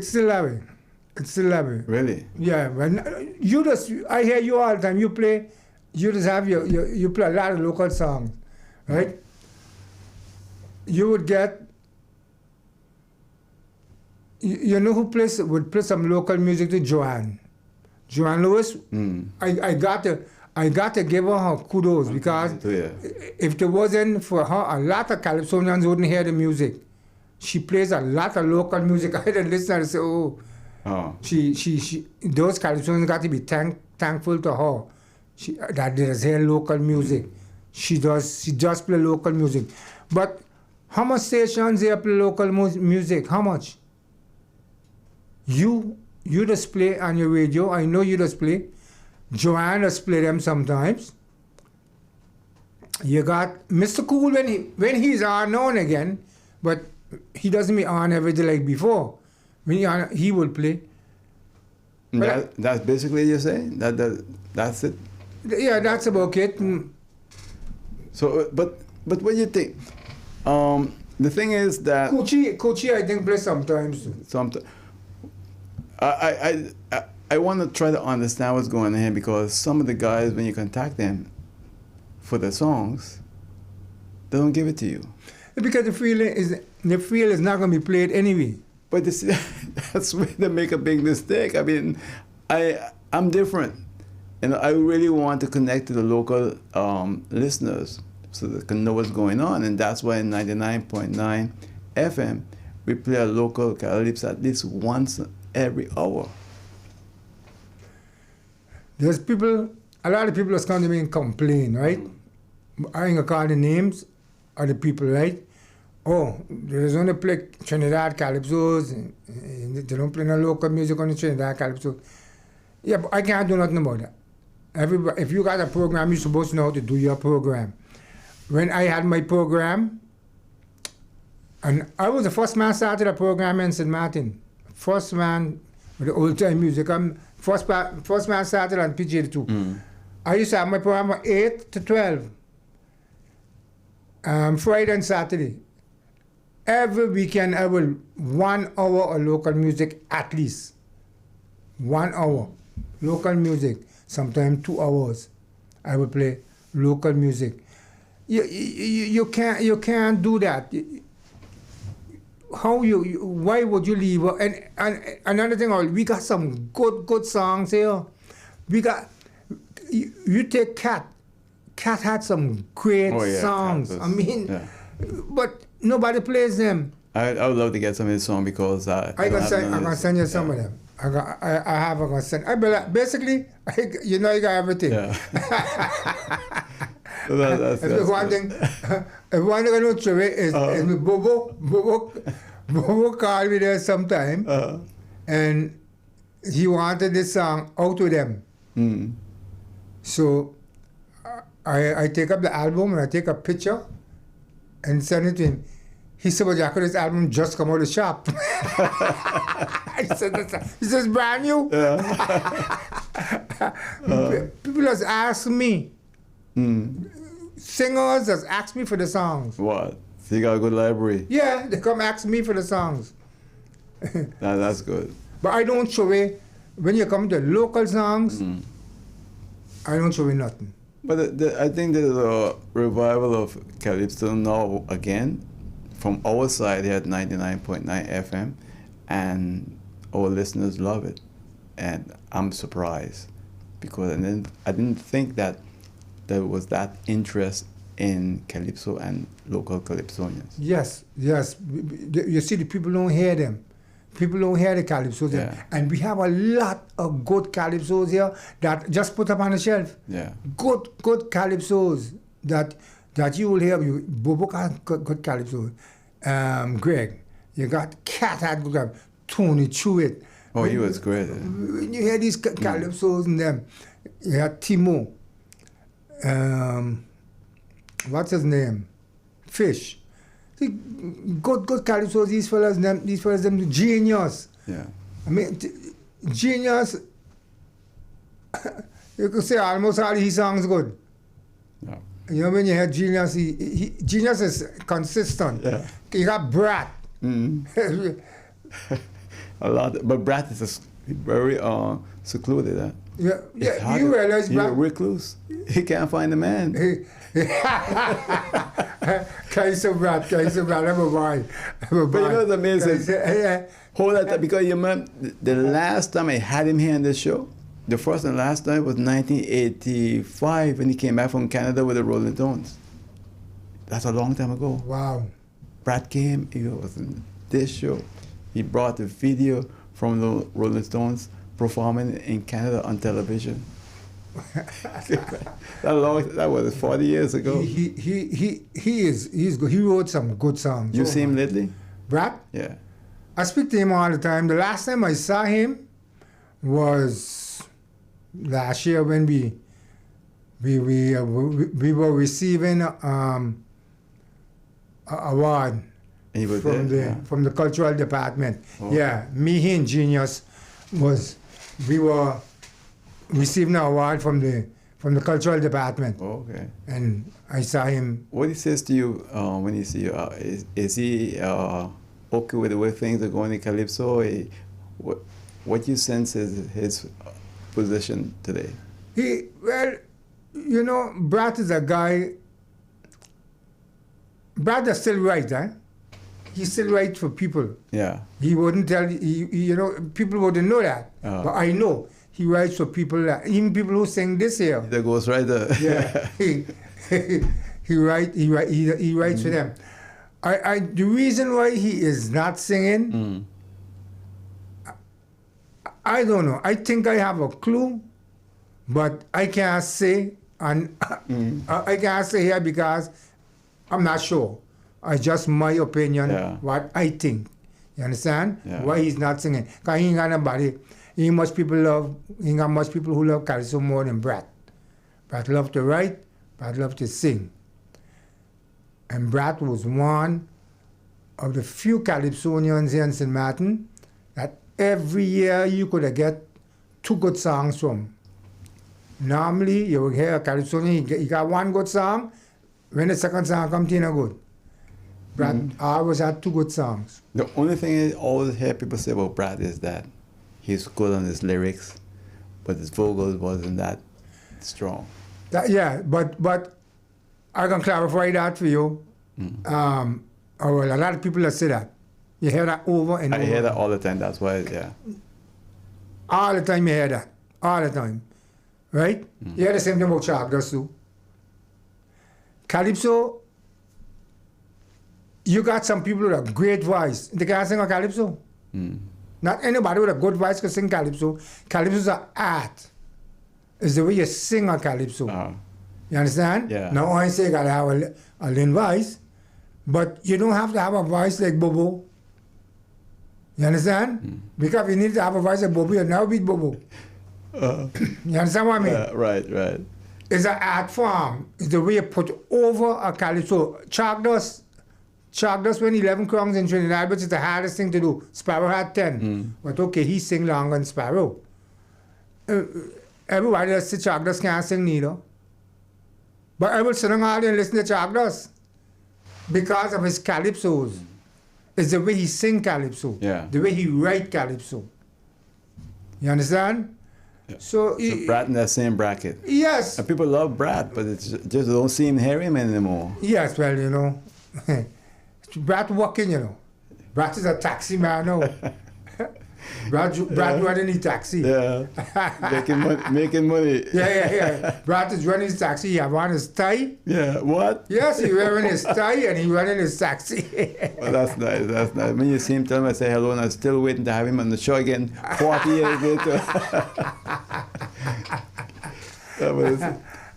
still that way. It's still that way. Really? Yeah, when you just, I hear you all the time. You play, you just have you play a lot of local songs, right? You would get, you know who would play some local music to Joanne Lewis. I got to give her kudos because if it wasn't for her, a lot of Calypsonians wouldn't hear the music. She plays a lot of local music. I had to listen and say, oh. She those Calypsonians got to be thankful to her. That they just hear local music. She just play local music. But how much stations they play local music? How much? You just play on your radio. I know you just play. Joanne just play them sometimes. You got Mr. Cool when he's on now and again, but he doesn't be on every day like before. When he will play. That's basically you say? That's it? Yeah, that's about it. So, but what do you think? The thing is that Coachy, I think plays sometimes. Sometimes. I want to try to understand what's going on here because some of the guys, when you contact them for the songs, they don't give it to you. Because they feel it's not going to be played anyway. But that's where they make a big mistake. I mean, I'm different. And I really want to connect to the local listeners so they can know what's going on. And that's why in 99.9 FM, we play a local Calypso at least once every hour. There's a lot of people that's come to me and complain, right? I ain't gonna call the names of the people, right? Oh, there's only play Trinidad Calypsos, and they don't play no local music on the Trinidad Calypso. Yeah, but I can't do nothing about that. If you got a program, you're supposed to know how to do your program. When I had my program, and I was the first man started a program in St. Martin. First man with the old time music. I'm first man started on PJ2. I used to have my program from 8 to 12. Friday and Saturday. Every weekend I will 1 hour of local music at least. 1 hour. Local music. Sometimes 2 hours. I will play local music. You can't do that. Why would you leave? And another thing, we got some good songs here. You take Cat. Cat had some great songs. I mean, but nobody plays them. I would love to get some of his songs because I'm gonna send you some of them. I'm gonna send. Basically, you got everything. Yeah. That's one thing. If one thing I know Trevor is Bobo called me there sometime, and he wanted this song out with them. So I take up the album and I take a picture and send it to him. He said, well, JACKO, this album just come out of the shop. I said, he says, brand new. People just ask me. Singers just ask me for the songs. What? So you got a good library? Yeah, they come ask me for the songs. That's good. But I don't show away, when you come to local songs, I don't show away nothing. But I think there's a revival of Calypso now again. From our side here at 99.9 FM, and our listeners love it. And I'm surprised because I didn't think that there was that interest in Calypso and local Calypsonians. Yes. You see, the people don't hear them. People don't hear the Calypsos. Yeah. And we have a lot of good Calypsos here that just put up on the shelf. Yeah. Good Calypsos that you will hear. Bobo got good Calypsos. Greg, you got Cat had good Calypso. Tony Chewett. Oh, he was great. When you hear these Calypsos in them, you had Timo. What's his name? Fish. See, good Calypsos, these fellas, them genius. Yeah. I mean, genius, you could say almost all his songs good. Yeah. You know, when you hear Genius, Genius is consistent. Yeah. You got Brat. A lot, but Brat is very secluded. Yeah, you realize He's a Brat. recluse. He can't find a man. Kaiser Brat, I'm a boy. But you know what's amazing? Hold that, because you remember the last time I had him here on this show, the first and last time was 1985 when he came back from Canada with the Rolling Stones. That's a long time ago. Wow. Brad came, he was in this show. He brought the video from the Rolling Stones performing in Canada on television. That was 40 years ago. He's good. He wrote some good songs. You see him lately? Brad? Yeah. I speak to him all the time. The last time I saw him was last year when we were receiving an award from the cultural department. Oh. Yeah, me and Genius we were receiving an award from the cultural department. Oh, okay. And I saw him. What he says to you when he see you? Is he okay with the way things are going in Calypso? What you sense is his position today? Brat is a guy. Brat is still right, huh? He's still right for people. Yeah. He wouldn't tell people wouldn't know that. But I know he writes for people, even people who sing this here. The ghostwriter. Yeah. he writes for them. The reason why he is not singing, I don't know. I think I have a clue, but I can't say, and I can't say here because I'm not sure. It's just my opinion, what I think. You understand? Yeah. Why he's not singing? Because he ain't got nobody. He ain't got much people who love Calypso more than Brat. Brat love to write, Brat love to sing. And Brat was one of the few Calypsonians here in St. Martin that every year you could get 2 good songs from. Normally, you would hear a Calypsonian, he got 1 good song, when the second song comes in, good. Brat always had 2 good songs. The only thing I always hear people say about Brat is that he's good on his lyrics, but his vocals wasn't that strong. But I can clarify that for you. A lot of people that say that. You hear that over and over. I hear that all the time, that's why, yeah. All the time you hear that. All the time. Right? You hear the same thing about Shark does too. Calypso, you got some people with a great voice. They can't sing a Calypso. Not anybody with a good voice can sing Calypso. Calypso is an art. It's the way you sing a Calypso. You understand? Yeah. Now I say you gotta have a lean voice, but you don't have to have a voice like Bobo. You understand? Because if you need to have a voice like Bobo, you'll never beat Bobo. You understand what I mean? Right, right. It's an art form. It's the way you put over a calypso. Chalk won 11 crowns in Trinidad, which is the hardest thing to do. Sparrow had 10. But okay, he sing longer than Sparrow. Everybody that says Chalk can't sing neither. But I will sit down all day and listen to Chalk because of his calypsos. It's the way he sing calypso. Yeah. The way he write calypso. You understand? Yeah. So Brat in that same bracket. Yes. And people love Brat, but it's just don't seem hear him anymore. Yes, well, you know. Brat walking, you know. Brat is a taxi man now. Brat running his taxi. Yeah. making money. Yeah. Brat is running his taxi. He have on his tie. Yeah. What? Yes, he wearing his tie and he running his taxi. Well, that's nice. That's nice. When you see him, tell him I say hello, and I'm still waiting to have him on the show again 40 years later.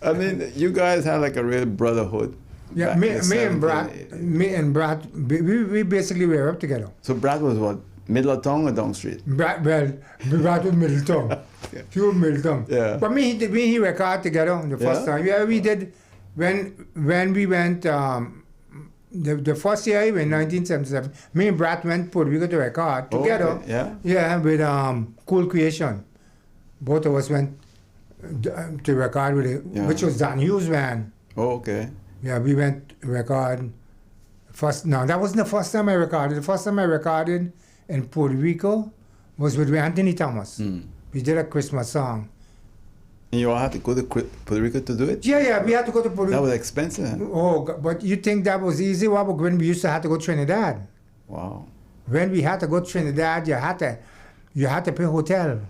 I mean, you guys had like a real brotherhood. Yeah, me and Brat, we basically were up together. So Brat was what? Middle of town or down street? Brat was Middletown. Okay. Pure Middletown. Yeah. But me he record together the first time. Yeah, we did when we went the first year in 1977. Me and Brat went Puerto Rico to record together. Okay. Yeah. Yeah, with Cool Creation. Both of us went to record with it, which was Dan Hughes' band. Oh, okay. Yeah, we went record first. No, that wasn't the first time I recorded. The first time I recorded in Puerto Rico was with Anthony Thomas. We did a Christmas song. And you all had to go to Puerto Rico to do it? Yeah, we had to go to Puerto Rico. That was expensive. Oh, but you think that was easy? Well, when we used to have to go to Trinidad. Wow. When we had to go to Trinidad, you had to pay hotel.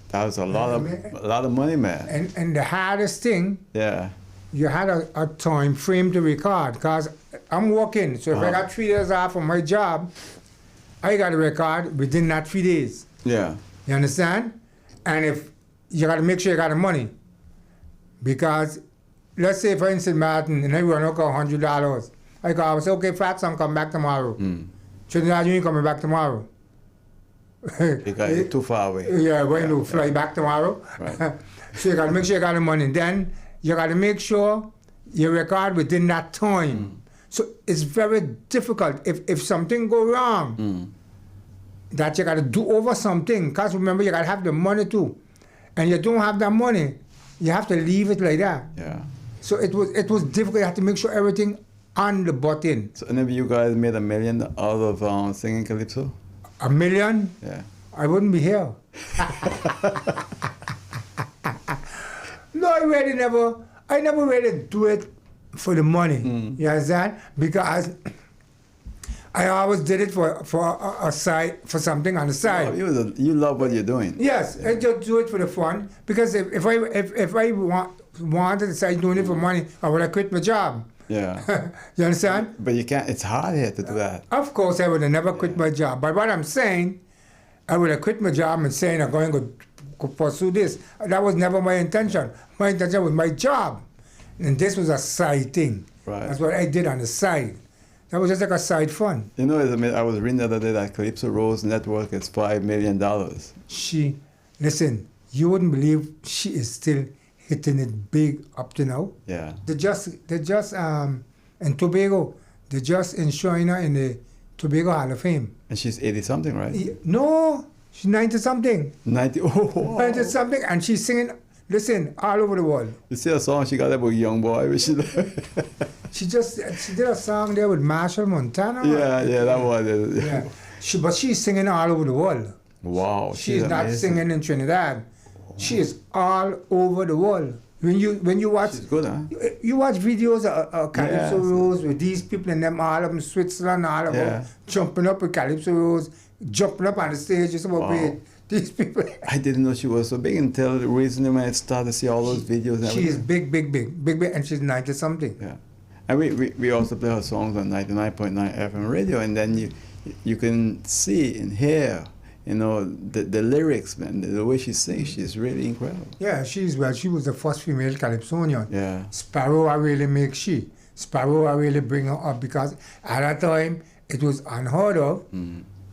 That was a lot of money, man. And the hardest thing, Yeah. you had a time frame to record, because I'm working. So if I got 3 days off from my job, I got to record within that 3 days. Yeah. You understand? And if you got to make sure you got the money, because let's say, for instance, Martin, and everyone will call $100. I say, okay, Fat Son, come back tomorrow. Trinidad, you ain't coming back tomorrow. Because it's too far away. Yeah, when you fly back tomorrow. Right. So you got to make sure you got the money. Then you got to make sure you record within that time. So it's very difficult. If something go wrong, that you got to do over something. Because remember, you got to have the money too. And you don't have that money, you have to leave it like that. Yeah. So it was difficult. You have to make sure everything on the button. So any of you guys made $1 million out of singing calypso? $1 million? Yeah. I wouldn't be here. No, I never really do it for the money. You understand? Because I always did it for a side, for something on the side. Oh, you love what you're doing. Yes, I just do it for the fun. Because if I wanted to start doing it for money, I would have quit my job. Yeah. You understand? But you can't. It's hard here to do that. Of course, I would have never quit my job. But what I'm saying, I would have quit my job and saying I'm going to pursue this. That was never my intention. My intention was my job. And this was a side thing. Right. That's what I did on the side. That was just like a side fun. You know, I was reading the other day that Calypso Rose Network is $5 million. Listen, you wouldn't believe she is still hitting it big up to now. Yeah. They just in Tobago, they just enshrined her in the Tobago Hall of Fame. And she's 80-something, right? No, she's 90-something. 90. Oh, wow. 90-something, and she's singing, listen, all over the world. You see a song she got about Young Boy? She did a song there with Marshall Montana. Yeah, that was it. Yeah. But she's singing all over the world. Wow. She's not amazing. singing in Trinidad. She is all over the world. When you watch, she's good, huh? You watch videos of Calypso Rose with these people and them, all of them, Switzerland, all of them, jumping up with Calypso Rose, jumping up on the stage, just about these people. I didn't know she was so big until recently when I started to see all those videos. And she is big, and she's 90-something. Yeah. And we also play her songs on 99.9 FM radio, and then you can see and hear you know, the lyrics, man, the way she sings, she's really incredible. Yeah, she was the first female calypsonian. Yeah. Sparrow I really make she. Sparrow I really bring her up because at that time it was unheard of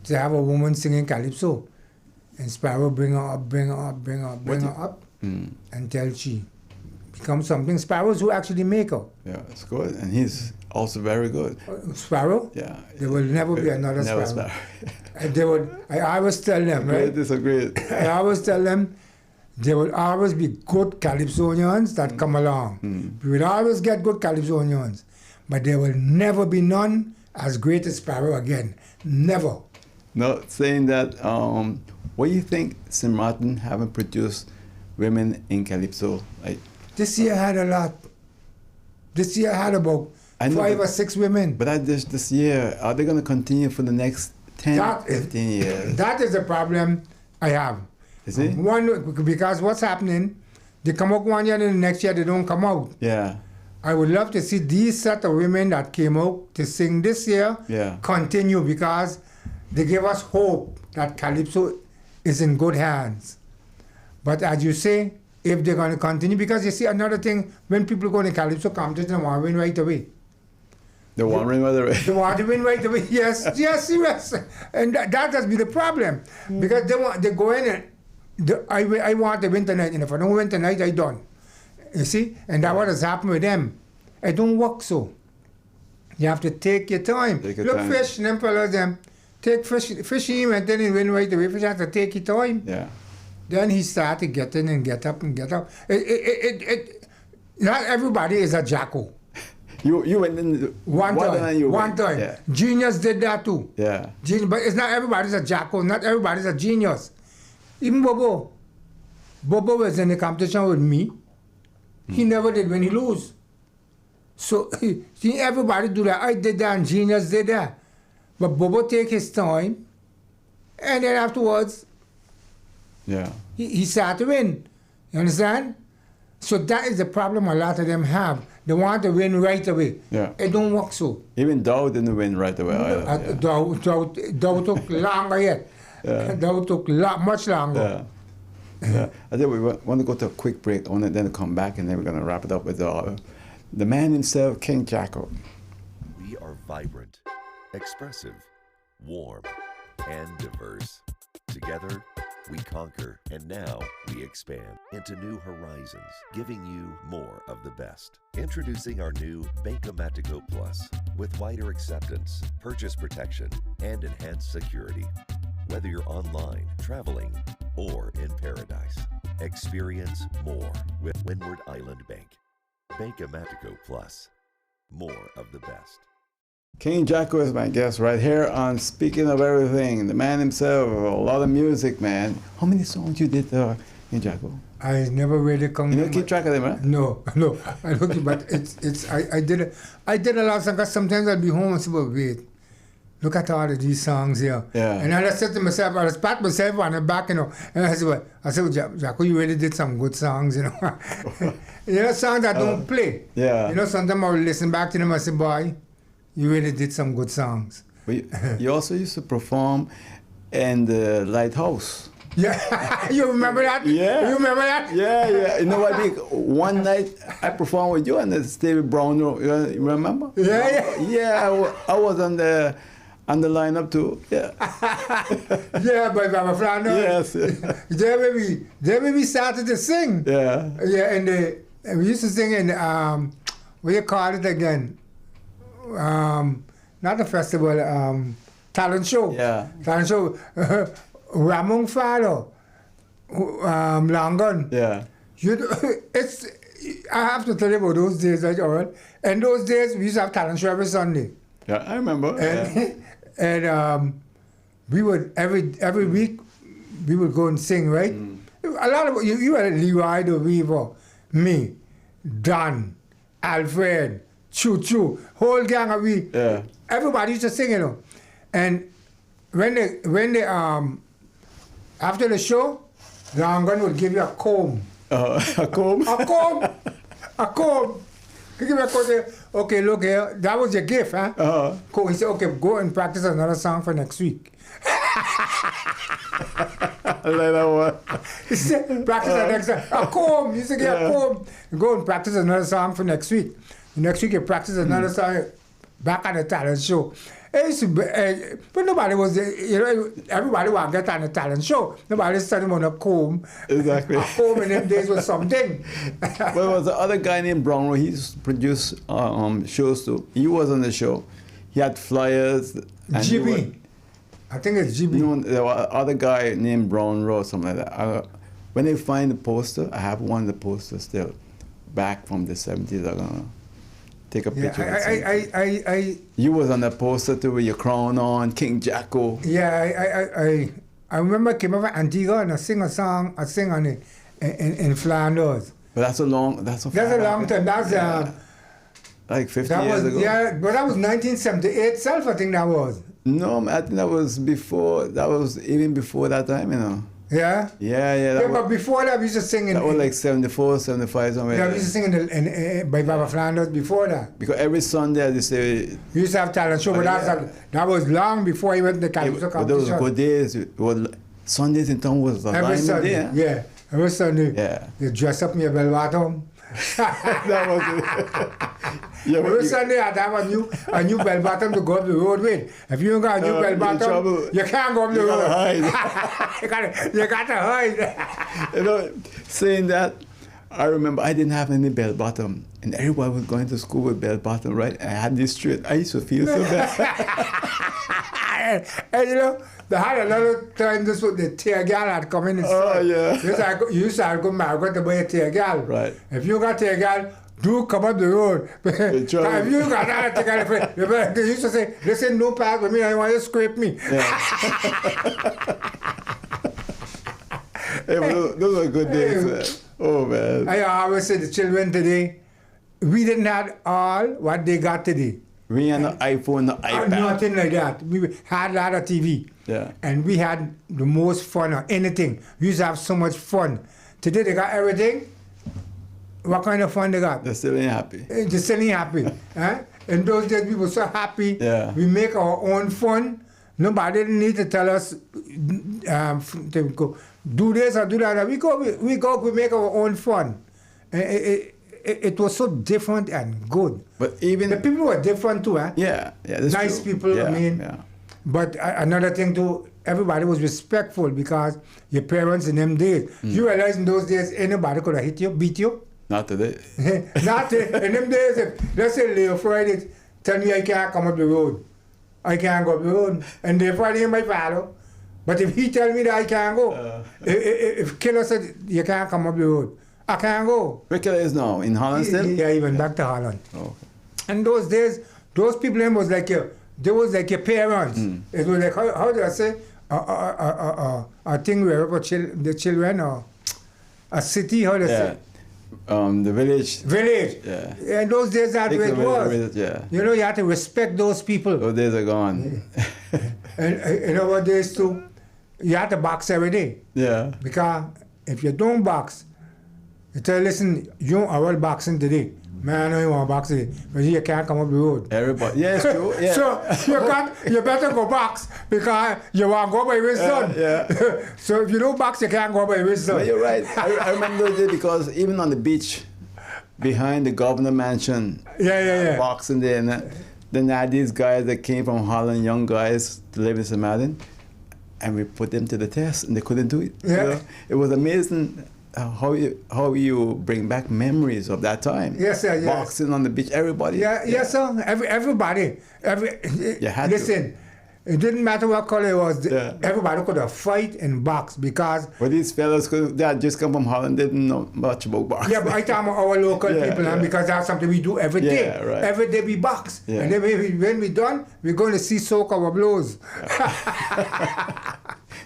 to have a woman singing calypso. And Sparrow bring her up until she becomes something. Sparrows who actually make her. Yeah, it's good. And he's also very good. Sparrow? Yeah. There will never be another Never Sparrow. Sparrow. I always tell them, Agree, right? disagree. I always tell them there will always be good calypsonians that come along. We will always get good calypsonians. But there will never be none as great as Sparrow again. Never. No, saying that, what do you think St. Martin haven't produced women in calypso? Like, This year had a lot. This year had about I know, 5 or 6 women. but this year, are they going to continue for the next 10, 15 years? That is the problem I have. Is it? One, because what's happening, they come out one year and the next year they don't come out. Yeah. I would love to see these set of women that came out to sing this year continue because they give us hope that calypso is in good hands. But as you say, if they're going to continue, because you see another thing, when people go to calypso competition, they want to win right away. The one ring by the way. They want to win right away. Yes. And that has been the problem. Because they go in and I want to win tonight. And if I don't win tonight, I done. You see? And that's what has happened with them. It don't work so. You have to take your time. Look, fish, them fellas, them. Take fish him and then he win right away. Fish has to take your time. Yeah. Then he started getting and get up. Not everybody is a JACKO. You went in one time. Yeah. Genius did that too. Yeah. But it's not everybody's a JACKO. Not everybody's a genius. Even Bobo. Bobo was in the competition with me. He never did when he lose. So see, everybody do that. I did that and Genius did that. But Bobo take his time and then afterwards he started to win. You understand? So that is the problem a lot of them have. They want to win right away. Yeah. It don't work so. Even Dow didn't win right away either. Dow took longer yet. Yeah. Dow took much longer. Yeah. I think we want to go to a quick break. I want to then come back and then we're going to wrap it up with the man himself, King JACKO. We are vibrant, expressive, warm, and diverse. Together, we conquer, and now we expand into new horizons, giving you more of the best. Introducing our new Bankomatico Plus with wider acceptance, purchase protection, and enhanced security. Whether you're online, traveling, or in paradise, experience more with Windward Island Bank. Bankomatico Plus, more of the best. King JACKO is my guest right here on Speaking of Everything. The man himself, a lot of music, man. How many songs you did, King JACKO? I never really come. You don't keep track of them, right? No. I don't. But I did a lot of songs. Because sometimes I'd be home and say, "Well, wait, look at all of these songs here." Yeah. And I just said to myself, I just pat myself on the back, you know. And I said, "Well, JACKO, you really did some good songs, you know." You know, songs that don't play. Yeah. You know, sometimes I will listen back to them and say, "Boy, you really did some good songs." But you also used to perform in the Lighthouse. Yeah, you remember that? Yeah. You remember that? Yeah. You know what? One night I performed with you and the Stevie Brown. You remember? Yeah. Yeah, I was on the lineup too. Yeah. Yeah, but Baba Flando. Yes. There we started to sing. Yeah. Yeah, and we used to sing in what do you call it again? Not a festival, talent show. Yeah. Talent show. Ramon Fado, Langon. Yeah. I have to tell you about those days, right? All right. And those days we used to have talent show every Sunday. Yeah, I remember. And we would every week we would go and sing, right? A lot of you had Leroy the Weaver, me, Don, Alfred, Choo, whole gang of we. Yeah. Everybody used to sing, you know. And when they after the show, Langon would give you a comb. A comb? A comb. He give me a comb. Say, okay, look here, that was your gift, huh? Cool. He said, okay, go and practice another song for next week. Like that one. Practice the next time. A comb. You used to get a comb. You go and practice another song for next week. Next week you practice another song back at the talent show. It used to be, but nobody was, everybody want to get on the talent show. Nobody started on a comb. Exactly. A comb in them days was something. But there was the other guy named Brown. He used to produce shows too. He was on the show. He had flyers. And GB. I think it's GB. You know, there was other guy named Brown Rowe, something like that. When they find the poster, I have one of the posters still, back from the 70s. I'm gonna take a picture. You was on the poster too with your crown on, King JACKO. Yeah, I remember I came over Antigua and I sing a song. I sing on it in Flanders. But that's a long time. That's like 50 years ago. Yeah, but that was 1978 itself. I think that was. No, I think that was before. That was even before that time, you know. Yeah? Yeah. But before that, we used to sing in... That was like 74, 75, somewhere. Yeah, we used to sing by Baba Flanders before that. Because every Sunday, as you say... We used to have talent show, but that was long before he went to the Calypso competition. But those were good days. Sundays in town was a every Sunday, day. yeah. Every Sunday. Yeah. You dress up in your bell bottom. That was it. Yeah, every Sunday I'd have a new bell bottom to go up the road with. If you don't got a new bell bottom, you can't go up the road. You got to hide. You know, saying that, I remember I didn't have any bell bottom, and everybody was going to school with bell bottom, right? And I had this straight. I used to feel so bad. And you know, they had another time this was the tear gal had come in and oh, yeah. You used to have to go market to buy a tear gal. Right. If you got tear gal, do come up the road. If you got that tear gal, they used to say, listen, no pass with me, I want you to scrape me. Yeah. Hey, but those were good days, man. Oh, man. I always say the children today, we didn't have all what they got today. We had no iPhone, no iPad. Nothing like that. We had a lot of TV. Yeah. And we had the most fun or anything. We used to have so much fun. Today they got everything. What kind of fun they got? They're still ain't happy. They're still ain't happy. In those days we were so happy. Yeah. We make our own fun. Nobody didn't need to tell us to go, do this or do that. We make our own fun. It was so different and good. But even the people were different too, eh? Yeah, that's nice true. people, Yeah, I mean. yeah. But another thing too, everybody was respectful because your parents in them days. You realize in those days anybody could have hit you, beat you. Not today. Not in them days. If, let's say Leo Friday tell me I can't come up the road, I can't go up the road, and Leo Friday might follow. But if he tell me that I can't go, if Killer said you can't come up the road, I can't go. Where Killer is now? In Holland still? Yeah, he went back to Holland. Oh, okay. And those days, those people was like your parents. It was like how do I say a thing where the children or a city, how do I say? The village. Village. Yeah. And those days that's what it was. Village, yeah. You know, you have to respect those people. Those days are gone. And you know what days too? You have to box every day. Yeah. Because if you don't box, you tell, listen, you are well boxing today. Man, I know you want to box today, but you can't come up the road. Everybody, yeah, it's true. Yeah. So you better go box because you want to go by wisdom. Yeah. So if you don't box, you can't go by wisdom. But you're right. I remember those days because even on the beach, behind the governor mansion, boxing there, and then I had these guys that came from Holland, young guys to live in St. Martin, and we put them to the test, and they couldn't do it. Yeah. You know? It was amazing how you bring back memories of that time. Yes, sir. Yes. Boxing on the beach, everybody. Yes, sir. Everybody. Listen, it didn't matter what color it was. Everybody could have fight and box because. But these fellows, they had just come from Holland, didn't know much about boxing. Yeah, but I talk about our local people, because that's something we do every day. Yeah, right. Every day we box, and then when we're done, we're going to see soak our blows.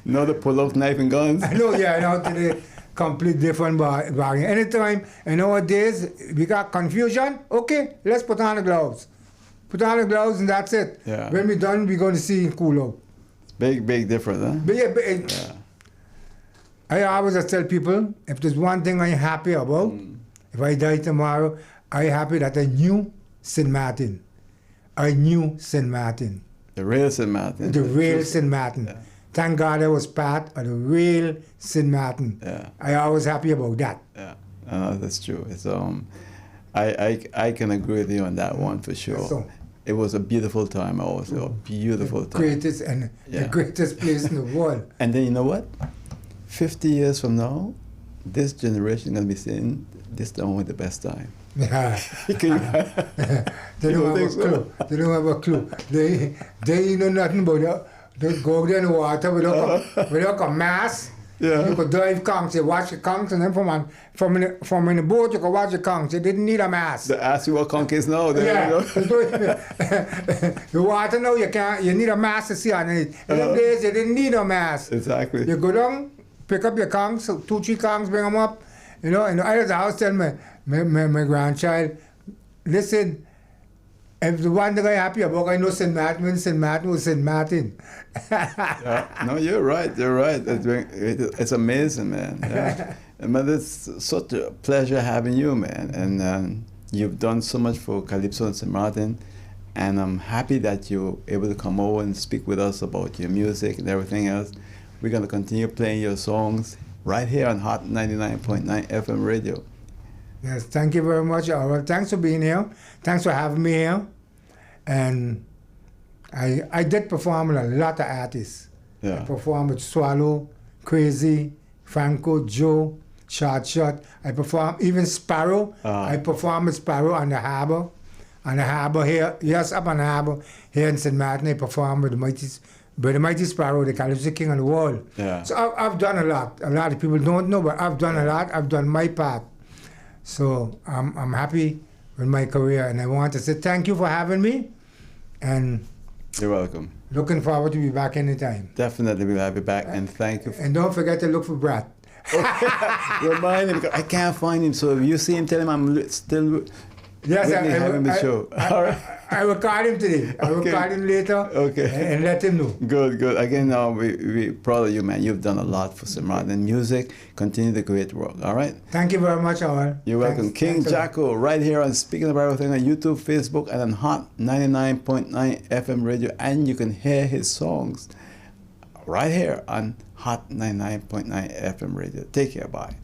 No, the pull-out knife and guns. I know, I know today. Complete different bargain. Anytime in nowadays we got confusion, okay, let's put on the gloves. Put on the gloves and that's it. Yeah. When we're done, we're going to see cool out. Big difference, huh? But I always just tell people, if there's one thing I'm happy about, if I die tomorrow, I'm happy that I knew St. Martin. I knew St. Martin. The real St. Martin. The real St. Martin. thank God I was part of the real St. Martin. Yeah. I always happy about that. Yeah, that's true. It's I can agree with you on that one for sure. So, it was a beautiful time also, a beautiful time. greatest and the greatest place in the world. And then you know what? 50 years from now, this generation is gonna be saying this time was the best time. Yeah. They They don't have a clue. They don't have a clue. They know nothing about it. They go there in the water without a mask. Yeah. You could dive conchs, you watch the conchs, and then from in the boat you could watch the conchs. You didn't need a mask. They ask you what conch is now. There Yeah. you go. The water now you need a mask to see underneath. In them days you didn't need a mask. Exactly. You go down, pick up your conchs, 2-3 conchs, bring them up. You know, and I was the house tell my grandchild, listen, if the one thing I'm happy about, I know St. Martin was St. Martin. Yeah. No, you're right. You're right. It's amazing, man. Yeah. But it's such a pleasure having you, man. And you've done so much for Calypso and St. Martin. And I'm happy that you're able to come over and speak with us about your music and everything else. We're going to continue playing your songs right here on Hot 99.9 FM radio. Yes, thank you very much. Well, thanks for being here. Thanks for having me here. And I did perform with a lot of artists. Yeah. I performed with Swallow, Crazy, Franco, Joe, Shot. I performed even Sparrow. I performed with Sparrow on the harbor. On the harbor here, yes, up on the harbor here in St. Martin. I performed with the mighty Sparrow, the Calypso King of the World. Yeah. So I've done a lot. A lot of people don't know, but I've done a lot. I've done my part. So I'm happy with my career, and I want to say thank you for having me, and You're welcome. looking forward to be back anytime. Definitely we'll have you back, and thank you. And don't forget to look for Brad. Remind him, because I can't find him, so if you see him, tell him I'm still Yes, having the show. All right. I will call him today. I will Okay. call him later Okay. and let him know. Good. Again, we're proud of you, man. You've done a lot for St. Martin music. Continue the great work, all right? Thank you very much, Owen. You're welcome. King JACKO, right here on Speaking About Everything on YouTube, Facebook, and on Hot 99.9 FM radio. And you can hear his songs right here on Hot 99.9 FM radio. Take care. Bye.